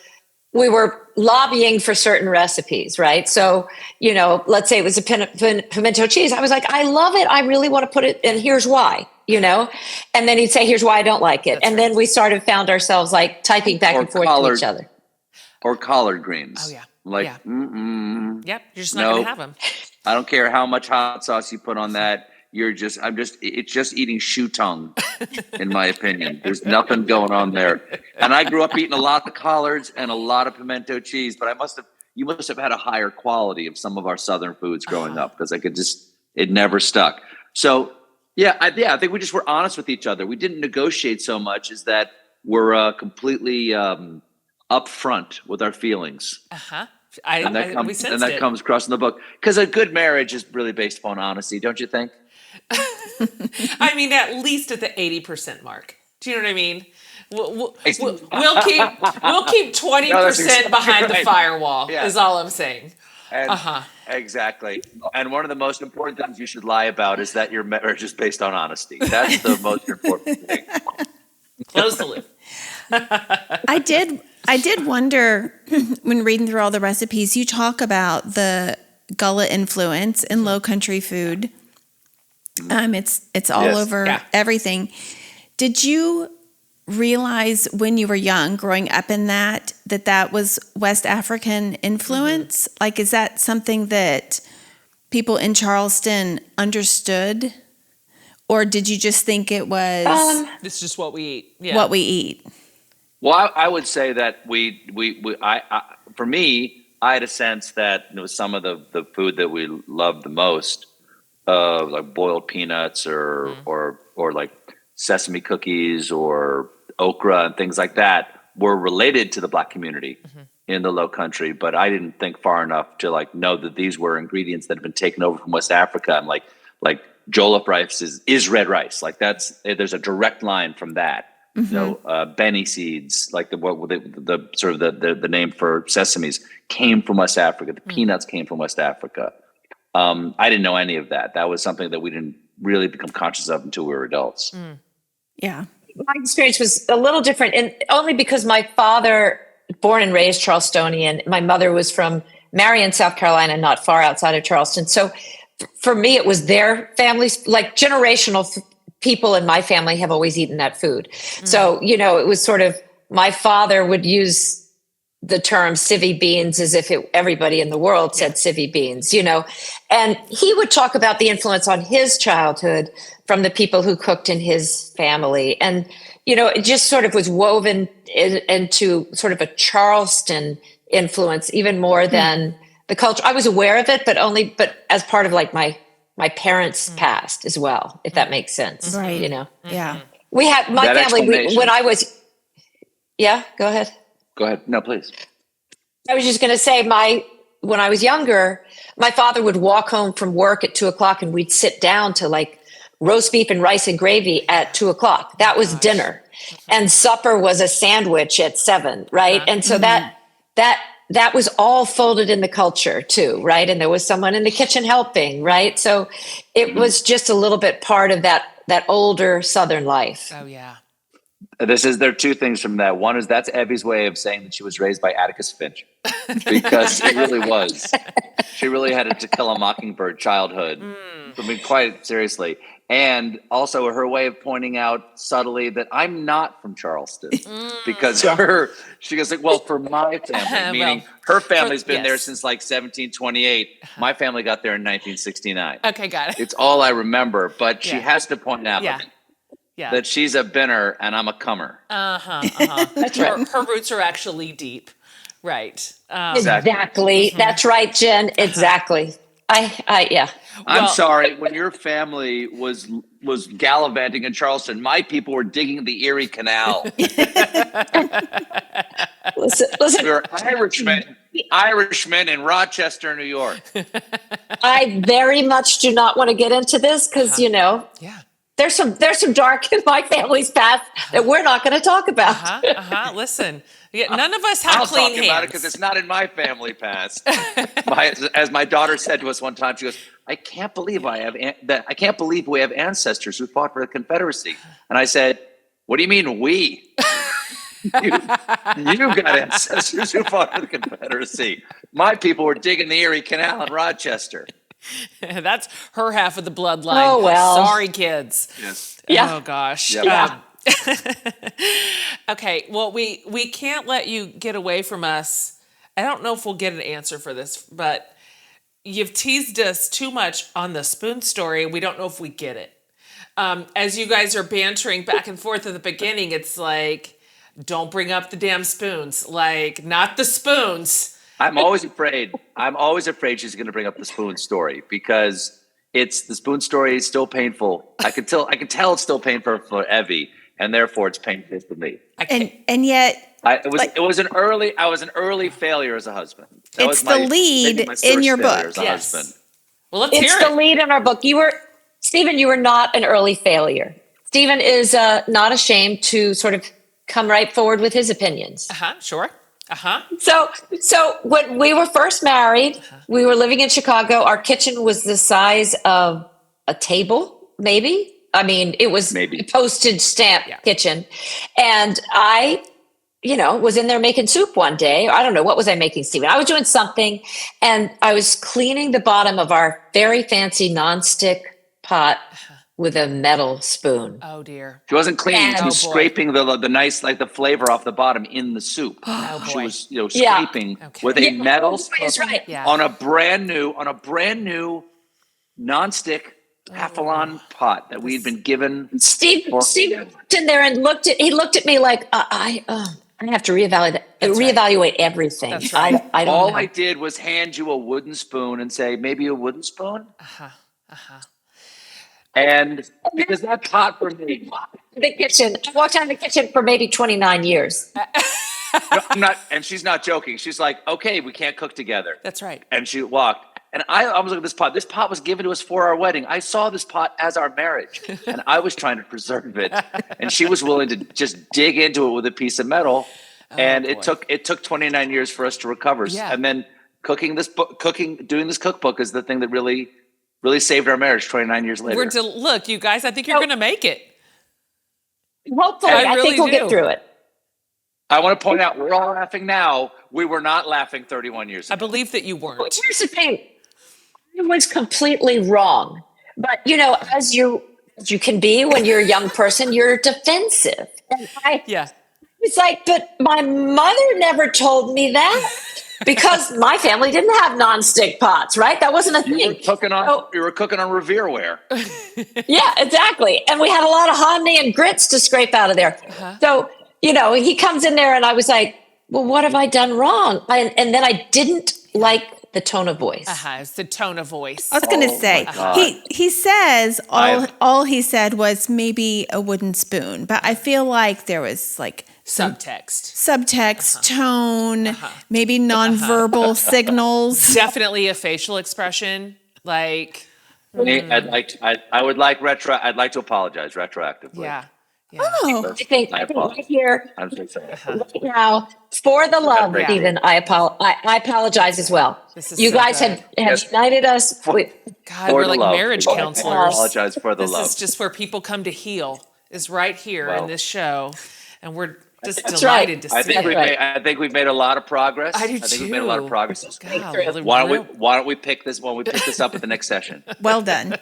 lobbying for certain recipes, right? So, let's say it was a pimento cheese. I was like, I love it. I really want to put it, and here's why. And then he'd say, here's why I don't like it. Then we found ourselves like typing back and forth to each other. Or collard greens. Oh, yeah. Yep, you're just not going to have them. I don't care how much hot sauce you put on that. It's just eating shoe tongue, in my opinion. There's nothing going on there. And I grew up eating a lot of collards and a lot of pimento cheese, but you must have had a higher quality of some of our Southern foods growing up, because it never stuck. So, I think we just were honest with each other. We didn't negotiate so much as that we're completely upfront with our feelings. And that comes across in the book. Because a good marriage is really based upon honesty, don't you think? I mean, at least at the 80% mark. Do you know what I mean? We'll keep 20% behind the firewall. Is all I'm saying. Exactly. And one of the most important things you should lie about is that your marriage is based on honesty. That's the most important thing. Close the loop. I did wonder when reading through all the recipes, you talk about the Gullah influence in Lowcountry food. It's all over everything. Did you realize when you were young, growing up in that was West African influence? Like, is that something that people in Charleston understood? Or did you just think it was... it's just what we eat. Yeah. What we eat. Well, I would say that for me, I had a sense that some of the food that we loved the most, like boiled peanuts or like sesame cookies or okra and things like that, were related to the Black community in the Lowcountry. But I didn't think far enough to know that these were ingredients that had been taken over from West Africa. And like jollof rice is red rice. Like there's a direct line from that. Benny seeds, like the sort of the name for sesames, came from West Africa. The peanuts came from West Africa. I didn't know any of that. That was something that we didn't really become conscious of until we were adults. Yeah. My experience was a little different, and only because my father, born and raised Charlestonian, my mother was from Marion, South Carolina, not far outside of Charleston. So for me, it was their families, like generational people in my family have always eaten that food. So, it was sort of, my father would use the term civvy beans as if everybody in the world said civvy beans, and he would talk about the influence on his childhood from the people who cooked in his family. And, it just sort of was woven into sort of a Charleston influence, even more than the culture. I was aware of it, but as part of like my parents' past as well, if that makes sense. Right. Yeah. We had my That family, when I was, yeah, go ahead. Go ahead. No, please. I was just going to say when I was younger, my father would walk home from work at 2:00 and we'd sit down to like roast beef and rice and gravy at 2:00. That was dinner. And supper was a sandwich at 7, right? And so that was all folded in the culture too, right? And there was someone in the kitchen helping, right? So it was just a little bit part of that older Southern life. Oh yeah. There are two things from that. One is that's Evie's way of saying that she was raised by Atticus Finch, because it really was. She really had a To Kill a Mockingbird childhood. I mean, quite seriously. And also her way of pointing out subtly that I'm not from Charleston, because she goes like, well, for my family, meaning her family's been there since like 1728. My family got there in 1969. Okay, got it. It's all I remember, but she has to point out that she's a binner and I'm a comer. That's right. Her roots are actually deep. Right. Exactly. That's right, Jen. Exactly. I'm sorry. When your family was gallivanting in Charleston, my people were digging the Erie Canal. Listen. We were Irishmen in Rochester, New York. I very much do not want to get into this because there's some dark in my family's past that we're not going to talk about. Listen. Yeah, none of us have clean hands. I'll talk about it because it's not in my family past. As my daughter said to us one time, she goes, "I can't believe I can't believe we have ancestors who fought for the Confederacy." And I said, "What do you mean we? you got ancestors who fought for the Confederacy. My people were digging the Erie Canal in Rochester." That's her half of the bloodline. Oh well. Sorry, kids. Yes. Yeah. Oh gosh. Yeah. Okay, well, we can't let you get away from us. I don't know if we'll get an answer for this, but you've teased us too much on the spoon story. We don't know if we get it. As you guys are bantering back and forth at the beginning, it's like, don't bring up the damn spoons. Like, not the spoons. I'm always afraid she's going to bring up the spoon story, because the spoon story is still painful. I can tell it's still painful for Evie. And therefore, it's painful for me. And yet, I was an early failure as a husband. It's the lead in your book. Yes. Husband. Well, let's hear it. It's the lead in our book. Stephen, you were not an early failure. Stephen is not ashamed to sort of come right forward with his opinions. Sure. So when we were first married, we were living in Chicago. Our kitchen was the size of a table, maybe. I mean, it was a postage stamp kitchen. And I, was in there making soup one day. I don't know. What was I making, Stephen? I was doing something, and I was cleaning the bottom of our very fancy nonstick pot with a metal spoon. Oh, dear. She wasn't cleaning. She was scraping the nice, like the flavor off the bottom in the soup. Oh, boy. She was, scraping with a metal spoon on a brand new nonstick Teflon pot that we had been given. Steve walked in there and he looked at me like, I have to reevaluate everything. That's right. I don't All know. I did was hand you a wooden spoon and say, maybe a wooden spoon? And because that pot for me. The kitchen. I walked out of the kitchen for maybe 29 years. No, I'm not, and she's not joking. She's like, okay, we can't cook together. That's right. And she walked. And I was looking at this pot. This pot was given to us for our wedding. I saw this pot as our marriage, and I was trying to preserve it. And she was willing to just dig into it with a piece of metal. And it took 29 years for us to recover. Yeah. And then doing this cookbook is the thing that really, really saved our marriage 29 years later. Look, you guys, I think you're going to make it. Hopefully, I think we'll get through it. I want to point out, we're all laughing now. we were not laughing 31 years ago. I believe that you weren't. Here's the thing. I was completely wrong. But, as you can be when you're a young person, you're defensive. And it's like, but my mother never told me that because my family didn't have nonstick pots, right? That wasn't a thing. You were cooking on Revereware. Yeah, exactly. And we had a lot of hominy and grits to scrape out of there. So, he comes in there and I was like, well, what have I done wrong? And then I didn't like the tone of voice. It's the tone of voice. I was going to say, he says all he said was maybe a wooden spoon, but I feel like there was like subtext, tone, maybe nonverbal signals. Definitely a facial expression. Like, I would like I'd like to apologize retroactively. Yeah. I think right here, I'm so sorry. right now, for the love, Stephen, I apologize as well. You guys have united us. God, we're like marriage counselors. I apologize for the love. This is just where people come to heal, is right here in this show. And we're just That's delighted right. to see it. I think we've made a lot of progress. I do I think too. we've made a lot of progress. God, Why don't we pick this up at the next session? Well done.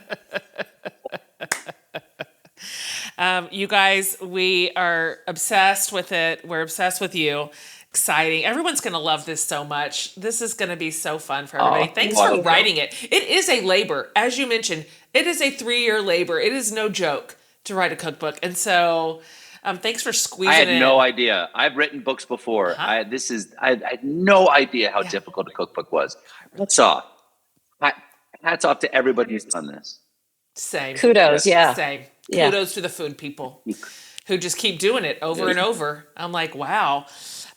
You guys, we are obsessed with it. We're obsessed with you. Exciting. Everyone's going to love this so much. This is going to be so fun for everybody. Thanks for writing it. It is a labor. As you mentioned, it is a 3-year labor. It is no joke to write a cookbook. And so thanks for squeezing it. I had no idea. I've written books before. I had no idea how difficult a cookbook was. Hats off. Hats off to everybody who's done this. Same. Kudos, Same. Yeah. Kudos to the food people who just keep doing it over and over. I'm like, wow.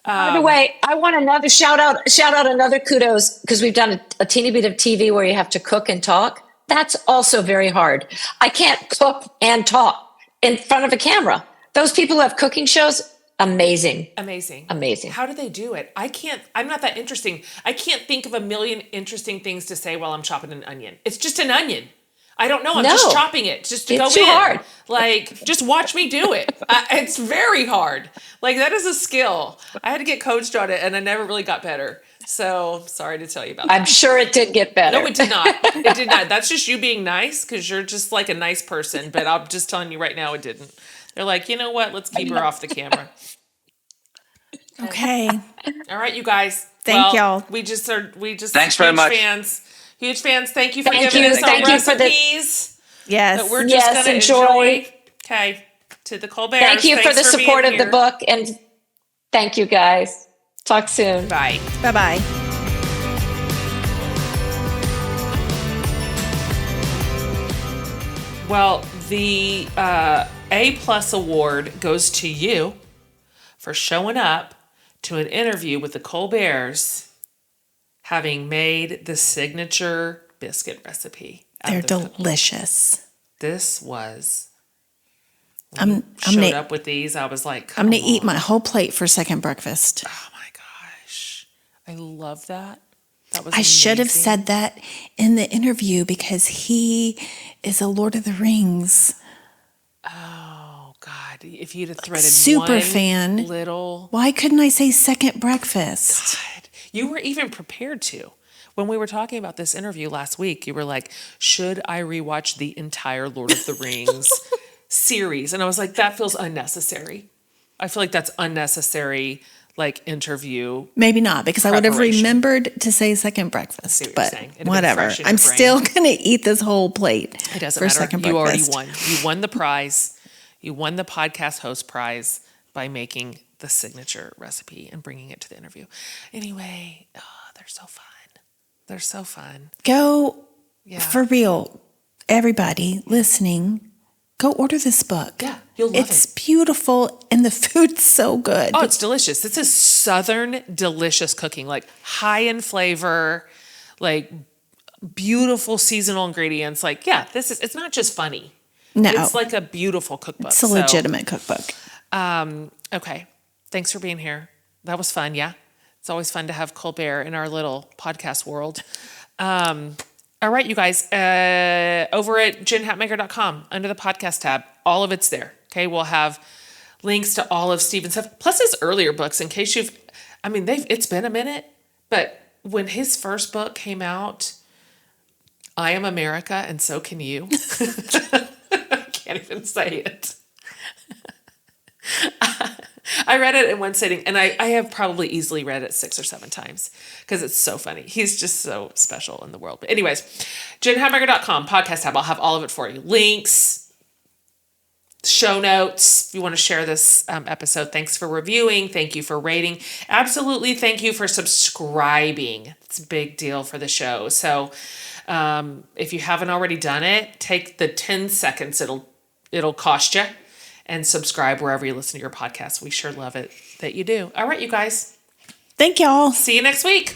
By the way, I want another shout out another kudos because we've done a teeny bit of TV where you have to cook and talk. That's also very hard. I can't cook and talk in front of a camera. Those people who have cooking shows, amazing. How do they do it? I'm not that interesting. I can't think of a million interesting things to say while I'm chopping an onion. It's just an onion. I don't know. I'm just chopping it just to go in. It's too hard. Like, just watch me do it. It's very hard. Like, that is a skill. I had to get coached on it, and I never really got better. So, sorry to tell you about that. I'm sure it did get better. No, it did not. It did not. That's just you being nice because you're just like a nice person. But I'm just telling you right now, it didn't. They're like, you know what? Let's keep her off the camera. Okay. All right, you guys. Thank y'all. We just Thanks very much. Huge fans. Thank you for giving us our recipes. Yes. That we're just going to enjoy. Okay. To the Colberts. Thank you for the support of the book. And thank you, guys. Talk soon. Bye. Bye-bye. Well, the A+ award goes to you for showing up to an interview with the Colberts, having made the signature biscuit recipe. They're delicious. This was. I'm showed up with these. I was like, I'm going to eat my whole plate for second breakfast. Oh my gosh. I love that. That was I should have said that in the interview because he is a Lord of the Rings. Oh God. If you'd have threaded super one fan. little. Why couldn't I say second breakfast? God. You were even prepared to. When we were talking about this interview last week, you were like, should I rewatch the entire Lord of the Rings series? And I was like, that feels unnecessary. I feel like that's unnecessary, like, interview. Maybe not, because I would have remembered to say second breakfast. But whatever. I'm still going to eat this whole plate. It doesn't for matter. Second You breakfast. already won. You won the prize. You won the podcast host prize by making the signature recipe and bringing it to the interview. Anyway, they're so fun. They're so fun. Go, for real, everybody listening, go order this book. Yeah, you'll love it. It's beautiful and the food's so good. Oh, it's delicious. It's a Southern delicious cooking, like high in flavor, like beautiful seasonal ingredients. Like, it's not just funny. No. It's like a beautiful cookbook. It's a legitimate cookbook. Okay. Thanks for being here. That was fun. Yeah. It's always fun to have Colbert in our little podcast world. All right, you guys, over at ginhatmaker.com under the podcast tab, all of it's there. Okay. We'll have links to all of Stephen's stuff, plus his earlier books in case I mean, it's been a minute, but when his first book came out, I Am America and So Can You. I can't even say it. I read it in one sitting, and I have probably easily read it 6 or 7 times because it's so funny. He's just so special in the world. But anyways, JenHatmaker.com, podcast tab. I'll have all of it for you. Links, show notes. If you want to share this episode, thanks for reviewing. Thank you for rating. Absolutely. Thank you for subscribing. It's a big deal for the show. So if you haven't already done it, take the 10 seconds it'll cost you, and subscribe wherever you listen to your podcast. We sure love it that you do. All right, you guys. Thank y'all. See you next week.